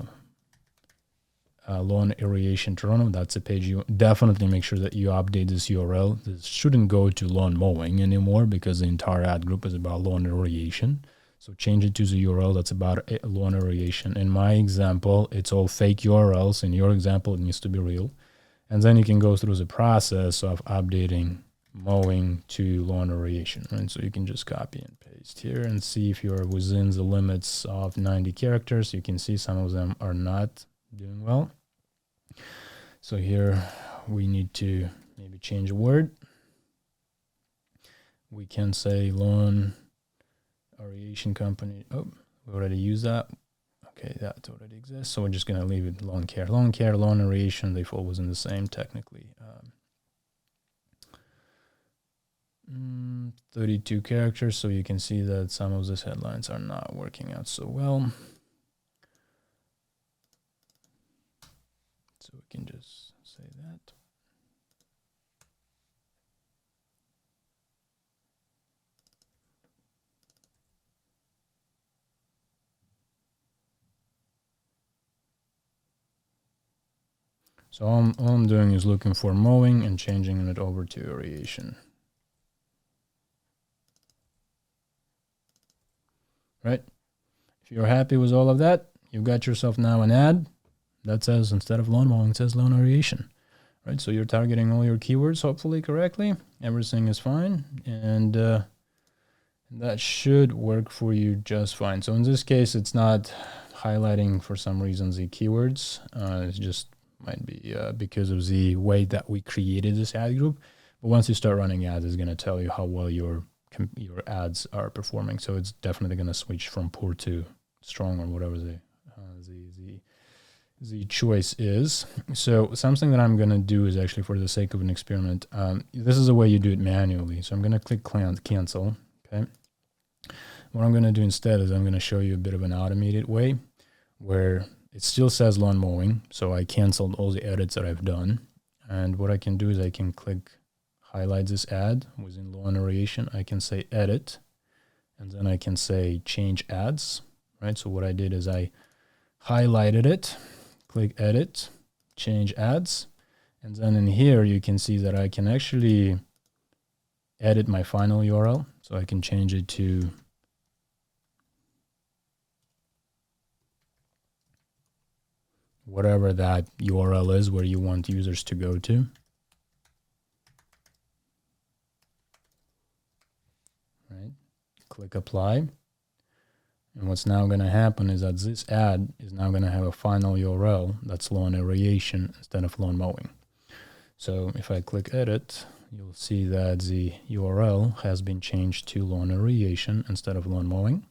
lawn aeration Toronto, that's a page. You definitely make sure that you update this URL. This shouldn't go to lawn mowing anymore because the entire ad group is about lawn aeration. So change it to the URL that's about lawn aeration. In my example, it's all fake URLs. In your example, it needs to be real. And then you can go through the process of updating mowing to lawn aeration, right? So you can just copy and paste here and see if you're within the limits of 90 characters. You can see some of them are not doing well. So here we need to maybe change a word. We can say lawn aeration company. Oh, we already used that. Okay, that already exists. So we're just going to leave it lawn care, lawn aeration. They fall within the same technically. 32 characters. So you can see that some of these headlines are not working out so well. So we can just say that. So all I'm doing is looking for mowing and changing it over to aeration. Right? If you're happy with all of that, you've got yourself now an ad that says, instead of lawn mowing, it says lawn aeration. Right? So you're targeting all your keywords hopefully correctly. Everything is fine. And that should work for you just fine. So in this case, it's not highlighting for some reason the keywords. It's just might be because of the way that we created this ad group. But once you start running ads, it's going to tell you how well your ads are performing. So it's definitely going to switch from poor to strong or whatever the choice is. So something that I'm going to do is actually for the sake of an experiment. This is the way you do it manually. So I'm going to click cancel. Okay. What I'm going to do instead is I'm going to show you a bit of an automated way where it still says lawn mowing, so I canceled all the edits that I've done. And what I can do is I can click highlight this ad within lawn aeration. I can say edit, and then I can say change ads, right? So what I did is I highlighted it, click edit, change ads, and then in here you can see that I can actually edit my final URL. So I can change it to whatever that URL is where you want users to go to. Right? Click apply. And what's now going to happen is that this ad is now going to have a final URL that's lawn aeration instead of lawn mowing. So if I click edit, you'll see that the URL has been changed to lawn aeration instead of lawn mowing.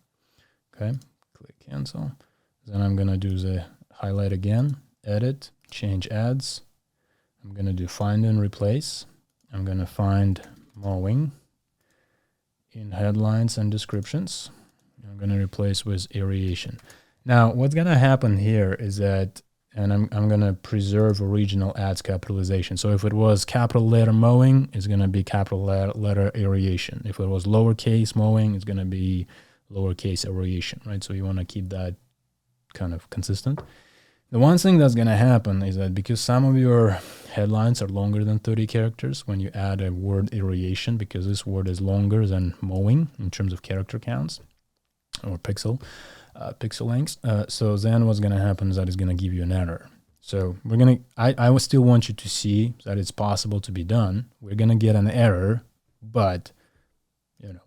Okay, click cancel. Then I'm going to do the highlight again, edit, change ads. I'm going to do find and replace. I'm going to find mowing in headlines and descriptions. I'm going to replace with aeration. Now, what's going to happen here is that, and I'm going to preserve original ads capitalization. So if it was capital letter mowing, it's going to be capital letter aeration. If it was lowercase mowing, it's going to be lowercase aeration, right? So you want to keep that kind of consistent. The one thing that's going to happen is that because some of your headlines are longer than 30 characters, when you add a word aeration, because this word is longer than mowing in terms of character counts or pixel lengths. So then what's going to happen is that it's going to give you an error. So we're going to, I would still want you to see that it's possible to be done. We're going to get an error, but you know,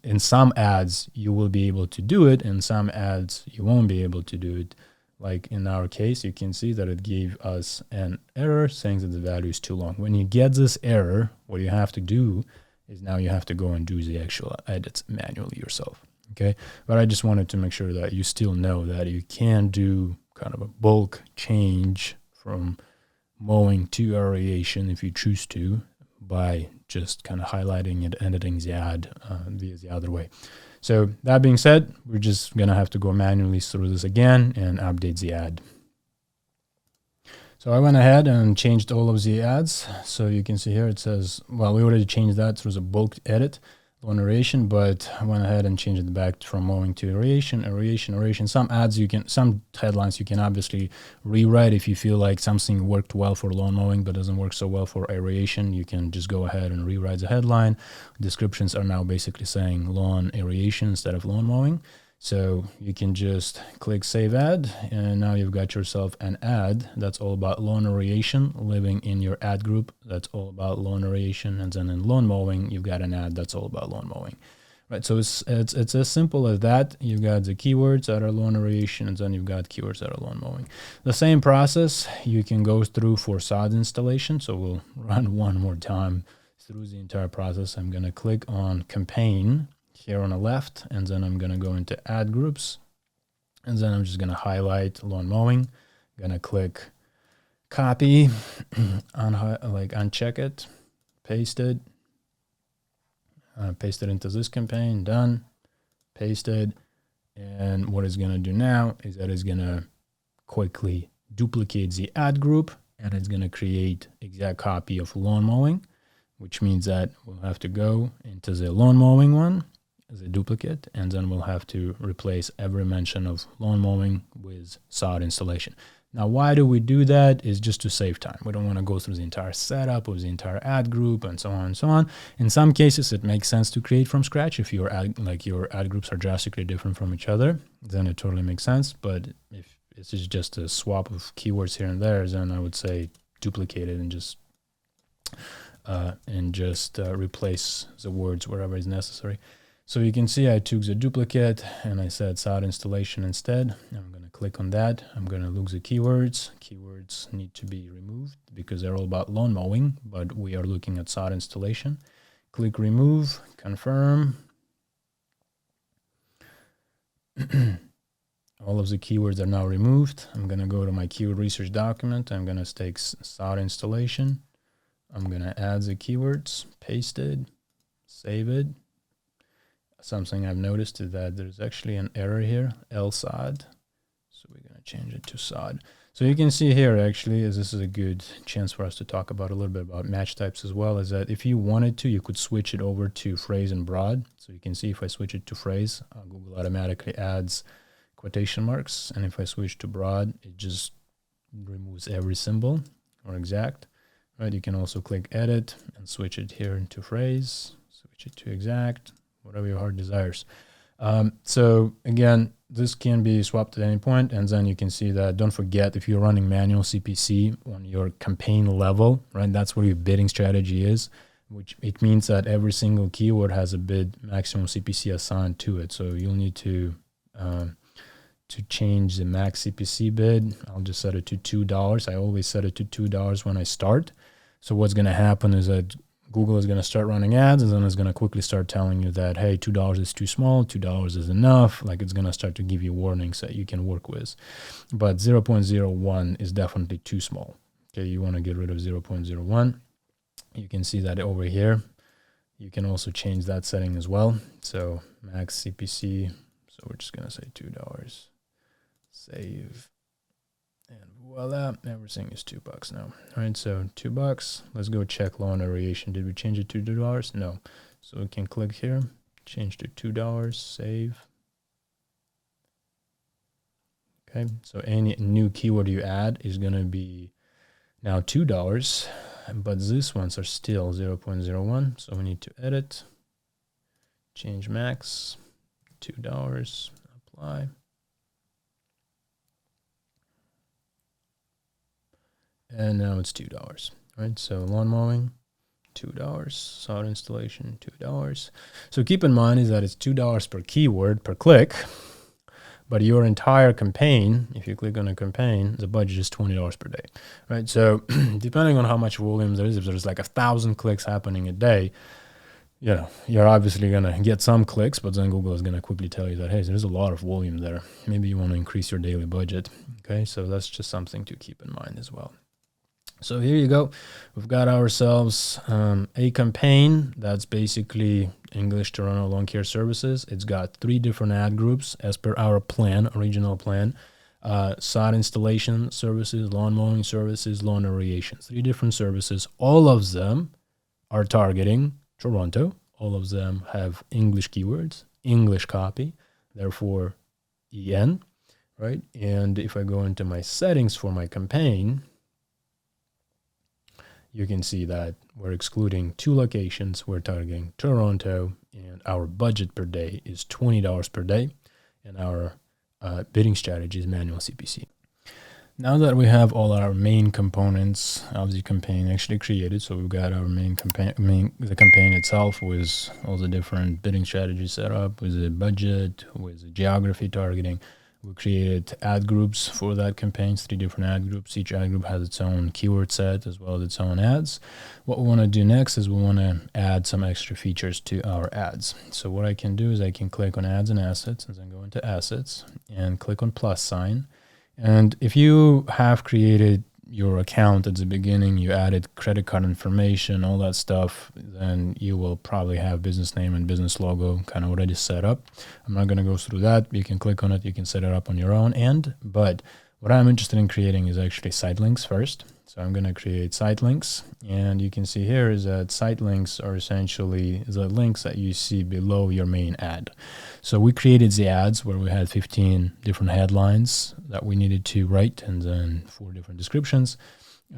in some ads you will be able to do it, in some ads you won't be able to do it. Like in our case, you can see that it gave us an error saying that the value is too long. When you get this error, what you have to do is now you have to go and do the actual edits manually yourself. Okay, but I just wanted to make sure that you still know that you can do kind of a bulk change from mowing to aeration if you choose to, by just kind of highlighting and editing the ad via the other way. So that being said, we're just going to have to go manually through this again and update the ad. So I went ahead and changed all of the ads. So you can see here it says, well, we already changed that through the bulk edit on aeration, but I went ahead and changed it back from mowing to aeration. Some ads some headlines you can obviously rewrite if you feel like something worked well for lawn mowing but doesn't work so well for aeration. You can just go ahead and rewrite the headline. Descriptions are now basically saying lawn aeration instead of lawn mowing. So you can just click save ad, and now you've got yourself an ad that's all about lawn aeration living in your ad group. That's all about lawn aeration. And then in lawn mowing, you've got an ad that's all about lawn mowing. Right, so it's as simple as that. You've got the keywords that are lawn aeration, and then you've got keywords that are lawn mowing. The same process you can go through for sod installation. So we'll run one more time through the entire process. I'm going to click on campaign here on the left, and then I'm going to go into ad groups, and then I'm just going to highlight lawn mowing. I'm going to click copy, uncheck it, paste it into this campaign, done, paste it. And what it's going to do now is that it's going to quickly duplicate the ad group, and it's going to create exact copy of lawn mowing, which means that we'll have to go into the lawn mowing one as a duplicate, and then we'll have to replace every mention of lawn mowing with sod installation. Now, why do we do that? Is just to save time. We don't want to go through the entire setup of the entire ad group and so on and so on. In some cases, it makes sense to create from scratch. If your ad groups are drastically different from each other, then it totally makes sense. But if it's just a swap of keywords here and there, then I would say duplicate it and just replace the words wherever is necessary. So you can see I took the duplicate and I said sod installation instead. I'm going to click on that. I'm going to look the keywords. Keywords need to be removed because they're all about lawn mowing, but we are looking at sod installation. Click remove, confirm. All of the keywords are now removed. I'm going to go to my keyword research document. I'm going to take sod installation. I'm going to add the keywords, paste it, save it. Something I've noticed is that there's actually an error here, LSOD. So we're going to change it to sod. So you can see here actually, as this is a good chance for us to talk about a little bit about match types as well, is that if you wanted to, you could switch it over to phrase and broad. So you can see if I switch it to phrase, Google automatically adds quotation marks. And if I switch to broad, it just removes every symbol or exact. Right? You can also click edit and switch it here into phrase, switch it to exact, whatever your heart desires. So again, this can be swapped at any point, and then you can see that, don't forget, if you're running manual CPC on your campaign level, right, that's where your bidding strategy is, which it means that every single keyword has a bid maximum CPC assigned to it. So you'll need to change the max CPC bid. I'll just set it to $2. I always set it to $2 when I start. So what's going to happen is that Google is going to start running ads, and then it's going to quickly start telling you that, hey, $2 is too small, $2 is enough. Like, it's going to start to give you warnings that you can work with. But 0.01 is definitely too small. Okay, you want to get rid of 0.01. You can see that over here. You can also change that setting as well. So max CPC. So we're just going to say $2. Save. And voila, everything is $2 now. All right, so $2. Let's go check loan variation. Did we change it to $2? No. So we can click here, change to $2, save. Okay, so any new keyword you add is going to be now $2, but these ones are still 0.01. So we need to edit, change max, $2, apply. And now it's $2, right? So lawn mowing, $2, sod installation, $2. So keep in mind is that it's $2 per keyword per click, but your entire campaign, if you click on a campaign, the budget is $20 per day, right? So depending on how much volume there is, if there's like 1,000 clicks happening a day, you know, you're obviously going to get some clicks, but then Google is going to quickly tell you that, hey, there's a lot of volume there. Maybe you want to increase your daily budget. Okay, so that's just something to keep in mind as well. So here you go. We've got ourselves a campaign that's basically English Toronto Lawn Care Services. It's got 3 different ad groups as per our plan, original plan. Sod installation services, lawn mowing services, lawn aeration. 3 different services. All of them are targeting Toronto. All of them have English keywords, English copy, therefore EN, right? And if I go into my settings for my campaign, you can see that we're excluding 2 locations. We're targeting Toronto, and our budget per day is $20 per day, and our bidding strategy is manual CPC. Now that we have all our main components of the campaign actually created, so we've got our main campaign, the campaign itself with all the different bidding strategies set up, with the budget, with the geography targeting. We created ad groups for that campaign, 3 different ad groups. Each ad group has its own keyword set as well as its own ads. What we want to do next is we want to add some extra features to our ads. So what I can do is I can click on ads and assets and then go into assets and click on plus sign. And if you have created your account at the beginning, you added credit card information, all that stuff, then you will probably have business name and business logo kind of already set up. I'm not going to go through that. You can click on it. You can set it up on your own end. But what I'm interested in creating is actually Sitelinks first. So I'm going to create Sitelinks. And you can see here is that Sitelinks are essentially the links that you see below your main ad. So we created the ads where we had 15 different headlines that we needed to write and then 4 different descriptions.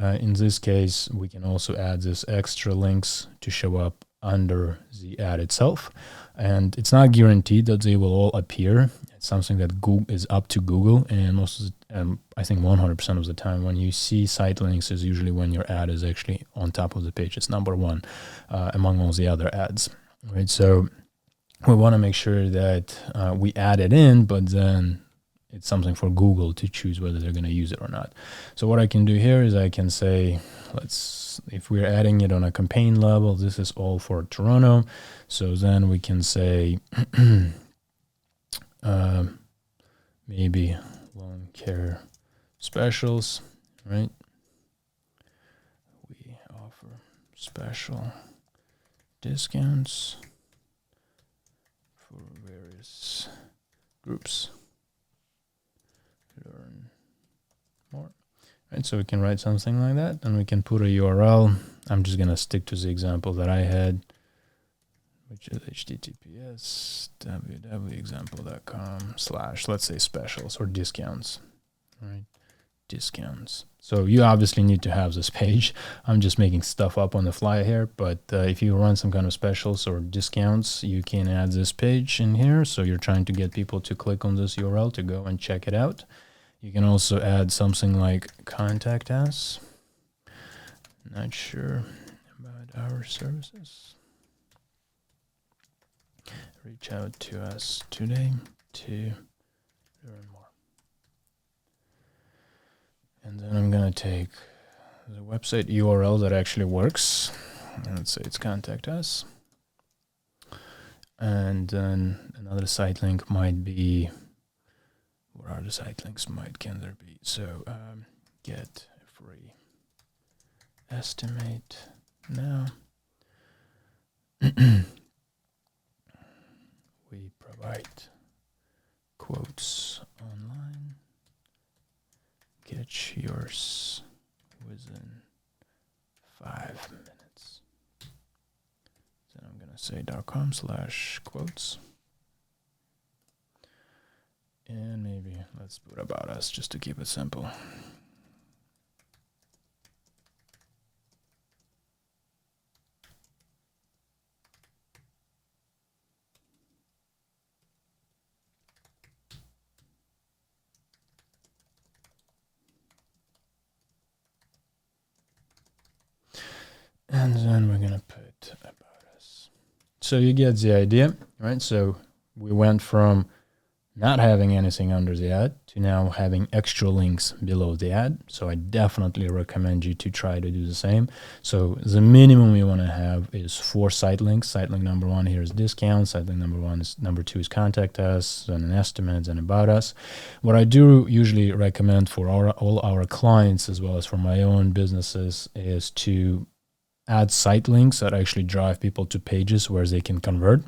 In this case, we can also add this extra links to show up under the ad itself. And it's not guaranteed that they will all appear. It's something that is up to Google. And most of the, I think 100% of the time when you see Sitelinks is usually when your ad is actually on top of the page. It's number 1 among all the other ads, right? So we want to make sure that we add it in, but then it's something for Google to choose whether they're going to use it or not. So what I can do here is I can say, if we're adding it on a campaign level, this is all for Toronto. So then we can say, maybe lawn care specials, right? We offer special discounts for various groups. Learn more. Right, so we can write something like that, and we can put a URL. I'm just gonna stick to the example that I had, which is https www.example.com/ let's say specials or discounts, right? Discounts. So you obviously need to have this page. I'm just making stuff up on the fly here, but if you run some kind of specials or discounts, you can add this page in here. So you're trying to get people to click on this URL to go and check it out. You can also add something like contact us. Not sure about our services. Reach out to us today to learn more. And then I'm going to take the website URL that actually works. And let's say it's contact us. And then another site link might be, where are the site links can there be? So get free estimate now. We provide quotes online. Get yours within 5 minutes. Then I'm gonna say .com/quotes. And maybe let's put about us just to keep it simple. And then we're gonna put about us. So you get the idea, right? So we went from not having anything under the ad to now having extra links below the ad. So I definitely recommend you to try to do the same. So the minimum you want to have is 4 site links. Site link number 1 here is discount. Site link number 2 is contact us, then an estimate, and about us. What I do usually recommend for all our clients as well as for my own businesses is to add site links that actually drive people to pages where they can convert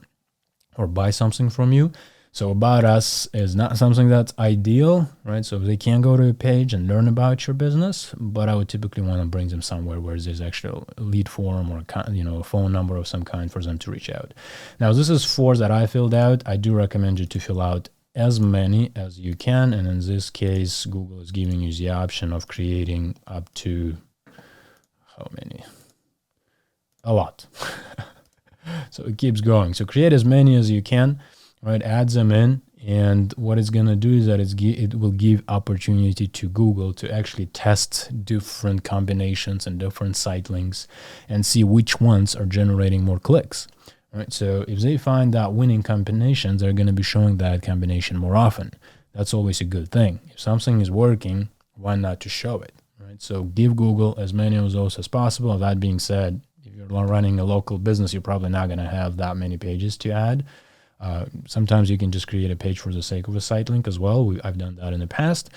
or buy something from you. So about us is not something that's ideal, right? So they can go to a page and learn about your business, but I would typically want to bring them somewhere where there's actually a lead form or a phone number of some kind for them to reach out. Now, this is 4 that I filled out. I do recommend you to fill out as many as you can. And in this case, Google is giving you the option of creating up to how many? A lot. So it keeps going. So create as many as you can. Right, add them in, and what it's gonna do is that it will give opportunity to Google to actually test different combinations and different site links and see which ones are generating more clicks. Right, so if they find that winning combinations, they're gonna be showing that combination more often. That's always a good thing. If something is working, why not to show it? Right, so give Google as many of those as possible. That being said, if you're running a local business, you're probably not gonna have that many pages to add. Sometimes you can just create a page for the sake of a site link as well. I've done that in the past.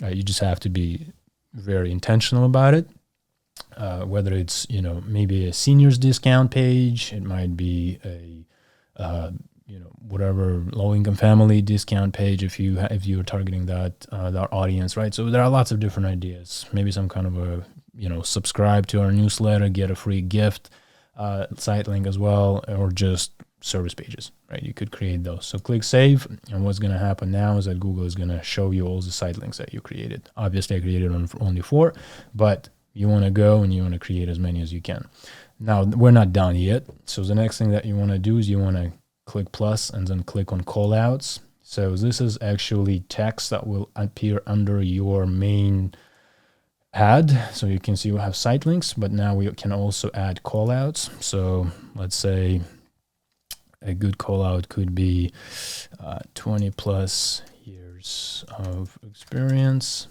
You just have to be very intentional about it. Whether it's maybe a seniors discount page, it might be a whatever low income family discount page if you're targeting that audience, right? So there are lots of different ideas. Maybe some kind of a subscribe to our newsletter, get a free gift site link as well, or just service pages, right? You could create those. So click save, and what's going to happen now is that Google is going to show you all the site links that you created. Obviously, I created only 4, but you want to go and you want to create as many as you can. Now, we're not done yet. So the next thing that you want to do is you want to click plus and then click on callouts. So this is actually text that will appear under your main ad. So you can see we have site links, but now we can also add callouts. So let's say a good call out could be 20 plus years of experience.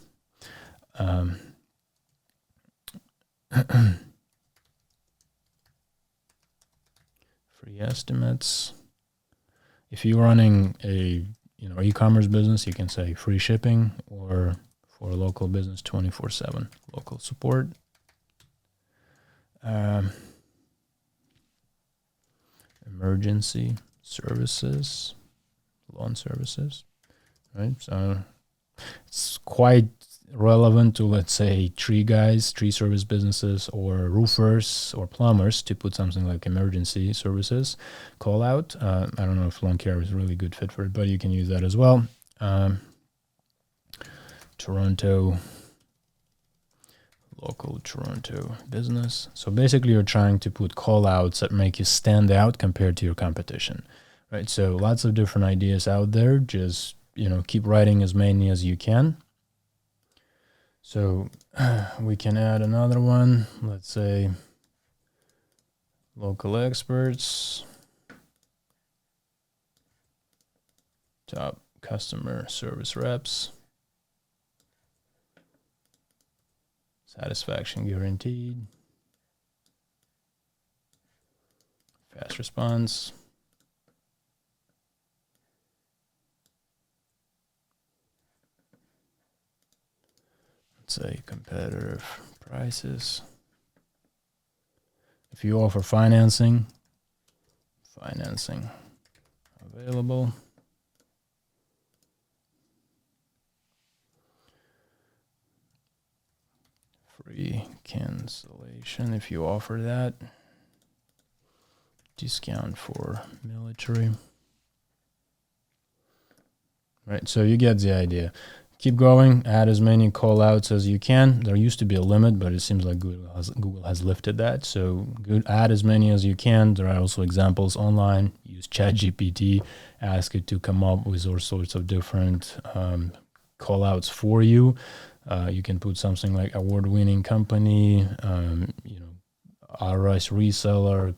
Free estimates. If you're running a e-commerce business, you can say free shipping, or for a local business, 24/7 local support. Emergency services, loan services, right? So it's quite relevant to, let's say, tree service businesses, or roofers or plumbers to put something like emergency services call out. I don't know if lawn care is a really good fit for it, but you can use that as well. Toronto, local Toronto business. So basically you're trying to put call outs that make you stand out compared to your competition, right? So lots of different ideas out there. Just, keep writing as many as you can. So we can add another one. Let's say local experts, top customer service reps, satisfaction guaranteed, fast response, let's say competitive prices, If you offer financing available. Free cancellation if you offer that. Discount for military. Right, so you get the idea. Keep going, add as many callouts as you can. There used to be a limit, but it seems like Google has lifted that. So add as many as you can. There are also examples online. Use ChatGPT, ask it to come up with all sorts of different callouts for you. You can put something like award-winning company, RS reseller,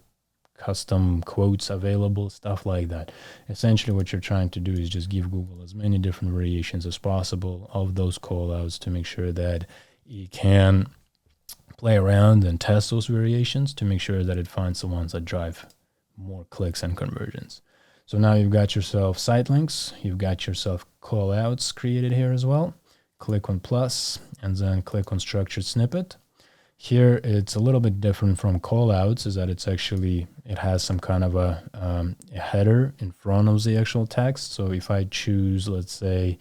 custom quotes available, stuff like that. Essentially what you're trying to do is just give Google as many different variations as possible of those callouts to make sure that it can play around and test those variations to make sure that it finds the ones that drive more clicks and conversions. So now you've got yourself site links, you've got yourself callouts created here as well. Click on plus and then click on structured snippet. Here it's a little bit different from callouts, is that it has some kind of a header in front of the actual text. So if I choose, let's say,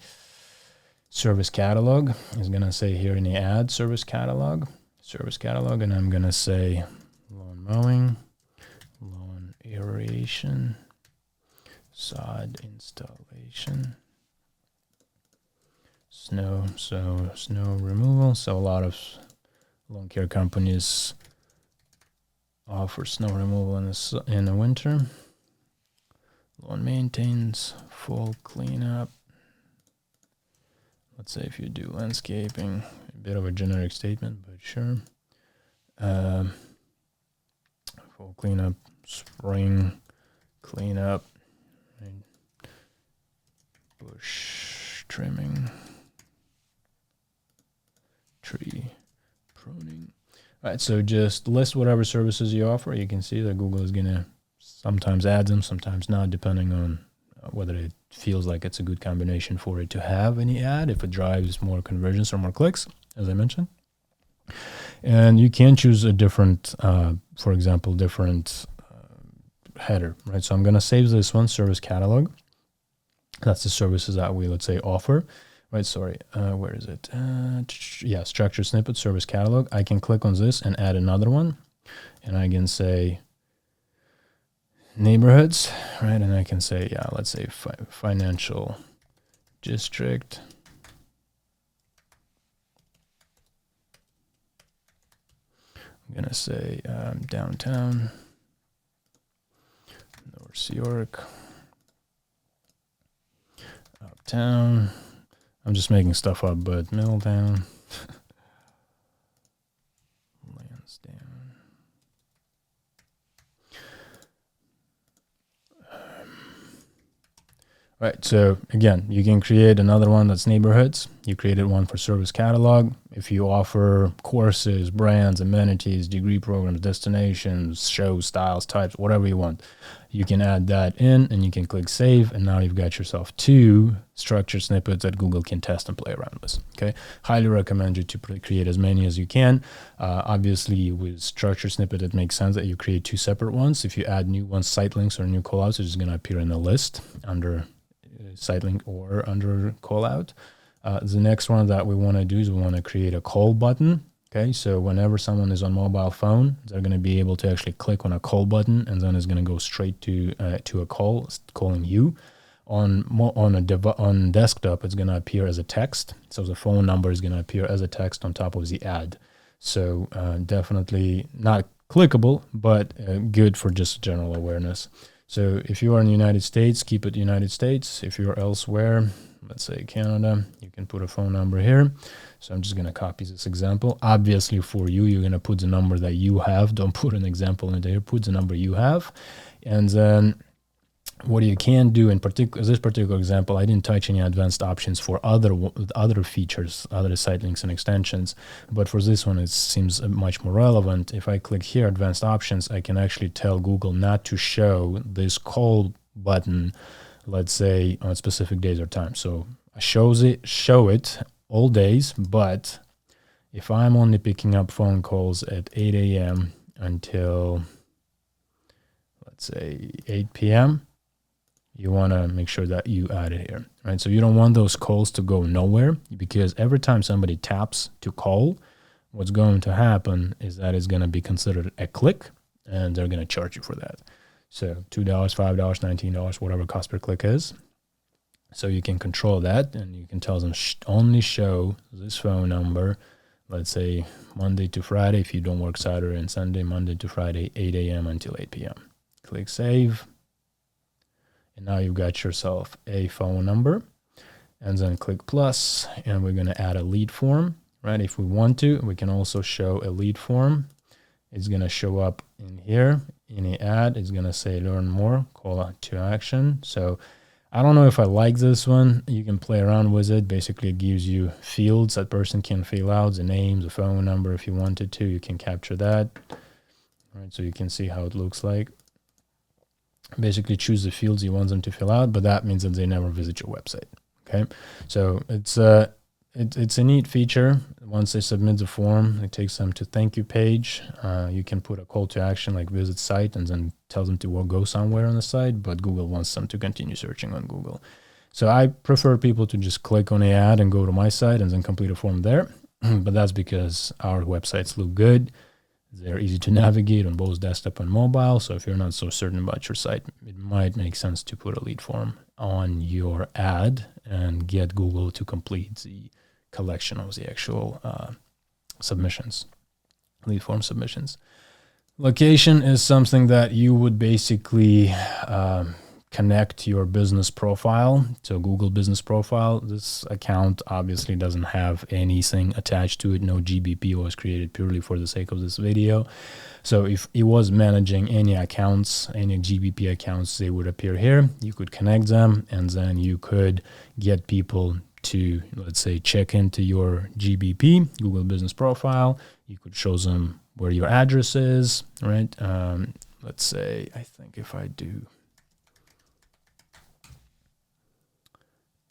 service catalog, it's going to say here in the ad service catalog, and I'm going to say lawn mowing, lawn aeration, sod installation, snow removal. So a lot of lawn care companies offer snow removal in the winter. Lawn maintenance, fall cleanup. Let's say if you do landscaping, a bit of a generic statement, but sure. Fall cleanup, spring cleanup, right? Bush trimming, tree pruning. All right, so just list whatever services you offer. You can see that Google is going to sometimes add them, sometimes not, depending on whether it feels like it's a good combination for it to have any ad, if it drives more conversions or more clicks, as I mentioned. And you can choose a different, for example, different header, right? So I'm going to save this one, service catalog. That's the services that we, let's say, offer. Right, sorry, where is it? Yeah, structured snippet, service catalog. I can click on this and add another one. And I can say neighborhoods, right? And I can say, yeah, let's say financial district. I'm going to say downtown, North York, uptown. I'm just making stuff up, but Middletown, Lansdowne. Right, so again, you can create another one that's neighborhoods. You created one for service catalog. If you offer courses, brands, amenities, degree programs, destinations, shows, styles, types, whatever you want, you can add that in and you can click save. And now you've got yourself 2 structured snippets that Google can test and play around with. Okay, highly recommend you to create as many as you can. Obviously, with structured snippet, it makes sense that you create 2 separate ones. If you add new ones, site links or new callouts, it's going to appear in the list under site link or under callout. The next one that we want to do is we want to create a call button. Okay, so whenever someone is on mobile phone, they're going to be able to actually click on a call button, and then it's going to go straight to a call, calling you. On desktop, it's going to appear as a text. So the phone number is going to appear as a text on top of the ad. So definitely not clickable, but good for just general awareness. So if you are in the United States, keep it United States. If you're elsewhere, let's say Canada, you can put a phone number here. So I'm just going to copy this example. Obviously for you, you're going to put the number that you have. Don't put an example in there. Put the number you have. And then what you can do in particular, this particular example, I didn't touch any advanced options for other features, other site links and extensions. But for this one, it seems much more relevant. If I click here, advanced options, I can actually tell Google not to show this call button, let's say on specific days or times. So I show it all days, but if I'm only picking up phone calls at 8 a.m., until, let's say, 8 p.m., you want to make sure that you add it here, right? So you don't want those calls to go nowhere, because every time somebody taps to call, what's going to happen is that it's going to be considered a click, and they're going to charge you for that. So $2, $5, $19, whatever cost per click is. So you can control that, and you can tell them only show this phone number, let's say Monday to Friday. If you don't work Saturday and Sunday, Monday to Friday, 8 a.m. until 8 p.m. Click save. And now you've got yourself a phone number, and then click plus, and we're going to add a lead form, right? If we want to, we can also show a lead form. It's going to show up in here in the ad. It's going to say learn more, call to action. So I don't know if I like this one. You can play around with it. Basically, it gives you fields that person can fill out, the name, the phone number. If you wanted to, you can capture that, right? So you can see how it looks like. Basically choose the fields you want them to fill out, but that means that they never visit your website. Okay, so it's a neat feature. Once they submit the form, it takes them to thank you page. You can put a call to action like visit site, and then tell them to go somewhere on the site, but Google wants them to continue searching on Google. So I prefer people to just click on the ad and go to my site and then complete a form there. But that's because our websites look good. They're easy to navigate on both desktop and mobile. So if you're not so certain about your site, it might make sense to put a lead form on your ad and get Google to complete the collection of the actual submissions, lead form submissions. Location is something that you would basically connect your business profile to Google business profile. This account obviously doesn't have anything attached to it. No GBP was created purely for the sake of this video. So if it was managing any accounts, any GBP accounts, they would appear here. You could connect them, and then you could get people to, let's say, check into your GBP, Google business profile. You could show them where your address is, right? Let's say, I think if I do,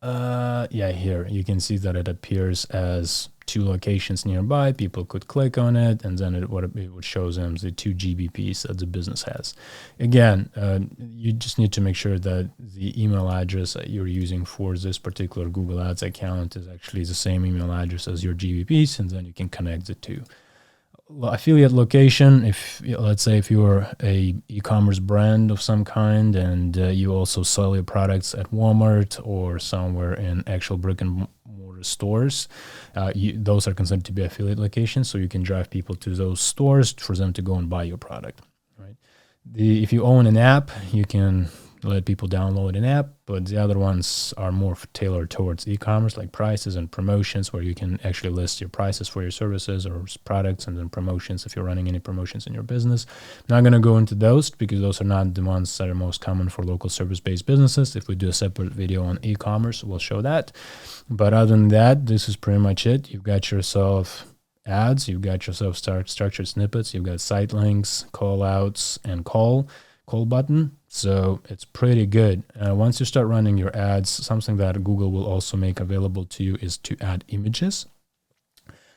yeah, here you can see that it appears as 2 locations nearby. People could click on it, and then it would show them the 2 GBPs that the business has. Again, you just need to make sure that the email address that you're using for this particular Google Ads account is actually the same email address as your GBPs, and then you can connect the 2. Affiliate location, if let's say if you're a e-commerce brand of some kind, and you also sell your products at Walmart or somewhere in actual brick and mortar stores, those are considered to be affiliate locations, so you can drive people to those stores for them to go and buy your product, right? If you own an app, you can let people download an app, but the other ones are more tailored towards e-commerce, like prices and promotions, where you can actually list your prices for your services or products, and then promotions if you're running any promotions in your business. I'm not going to go into those because those are not the ones that are most common for local service-based businesses. If we do a separate video on e-commerce, we'll show that. But other than that, this is pretty much it. You've got yourself ads, you've got yourself structured snippets, you've got site links, call outs, and call button. So it's pretty good. Once you start running your ads, something that Google will also make available to you is to add images.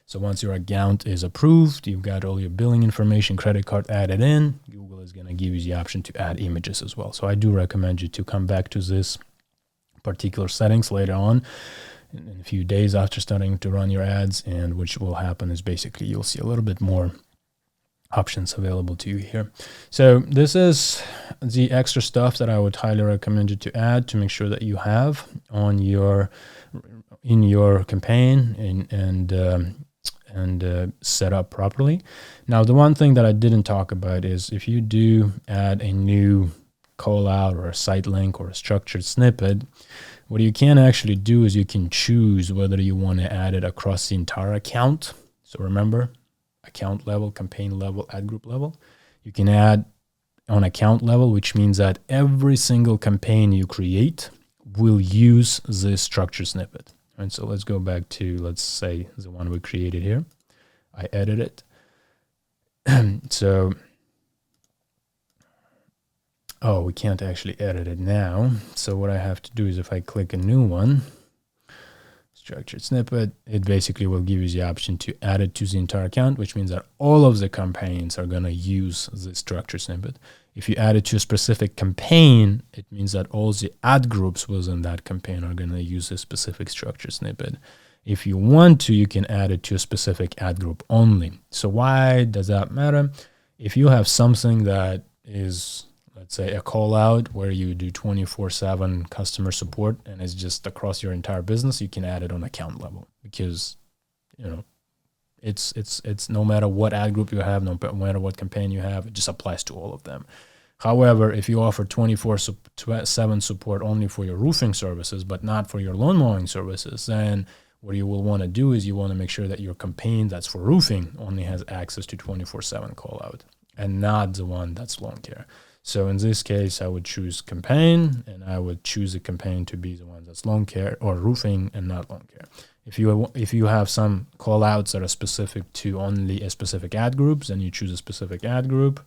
So once your account is approved, you've got all your billing information, credit card added in, Google is going to give you the option to add images as well. So I do recommend you to come back to this particular settings later on in a few days after starting to run your ads, and which will happen is basically you'll see a little bit more options available to you here. So this is the extra stuff that I would highly recommend you to add to make sure that you have on in your campaign and set up properly. Now, the one thing that I didn't talk about is if you do add a new call out or a site link or a structured snippet, what you can actually do is you can choose whether you want to add it across the entire account. So remember, account level, campaign level, ad group level. You can add on account level, which means that every single campaign you create will use this structured snippet. And so let's go back to, let's say, the one we created here. I edit it. So, oh, we can't actually edit it now. So what I have to do is if I click a new one, let's structured snippet, it basically will give you the option to add it to the entire account, which means that all of the campaigns are going to use the structured snippet. If you add it to a specific campaign, it means that all the ad groups within that campaign are going to use a specific structured snippet. If you want to, you can add it to a specific ad group only. So why does that matter? If you have something that is, let's say, a call out where you do 24/7 customer support and it's just across your entire business, you can add it on account level, because it's no matter what ad group you have, no matter what campaign you have, it just applies to all of them. However, if you offer 24/7 support only for your roofing services but not for your lawn mowing services, then what you will want to do is you want to make sure that your campaign that's for roofing only has access to 24/7 call out and not the one that's lawn care. So in this case, I would choose campaign, and I would choose a campaign to be the one that's lawn care or roofing and not lawn care. If you have some call outs that are specific to only a specific ad group, then you choose a specific ad group,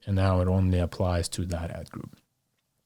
and now it only applies to that ad group.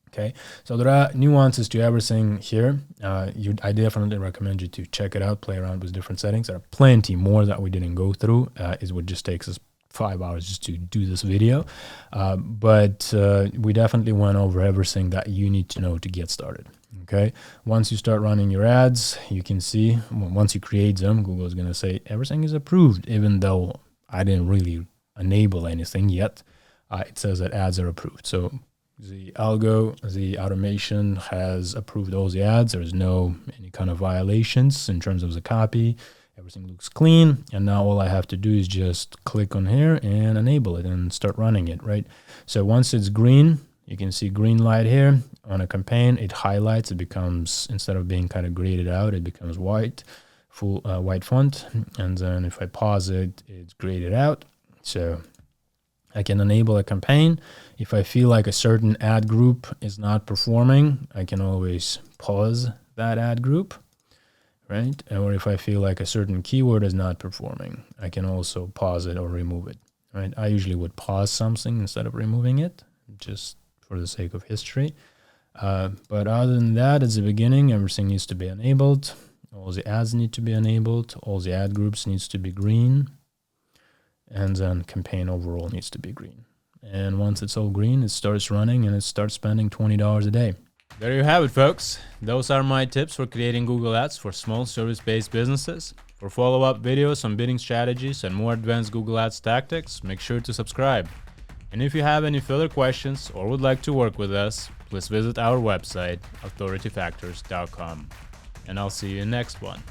Okay, so there are nuances to everything here. I definitely recommend you to check it out, play around with different settings. There are plenty more that we didn't go through. It would just take us 5 hours just to do this video, but we definitely went over everything that you need to know to get started. Okay, once you start running your ads, you can see, once you create them, Google is going to say everything is approved, even though I didn't really enable anything yet. It says that ads are approved. So the algo, the automation has approved all the ads. There's no any kind of violations in terms of the copy. Everything looks clean, and now all I have to do is just click on here and enable it and start running it, right? So once it's green, you can see green light here on a campaign. It highlights. It becomes, instead of being kind of graded out, it becomes white, full white font. And then if I pause it, it's graded out. So I can enable a campaign. If I feel like a certain ad group is not performing, I can always pause that ad group, right? Or if I feel like a certain keyword is not performing, I can also pause it or remove it, right? I usually would pause something instead of removing it, just for the sake of history. But other than that, at the beginning, everything needs to be enabled. All the ads need to be enabled. All the ad groups needs to be green. And then campaign overall needs to be green. And once it's all green, it starts running and it starts spending $20 a day. There you have it, folks. Those are my tips for creating Google Ads for small service-based businesses. For follow-up videos on bidding strategies and more advanced Google Ads tactics, make sure to subscribe. And if you have any further questions or would like to work with us, please visit our website, authorityfactors.com. And I'll see you in the next one.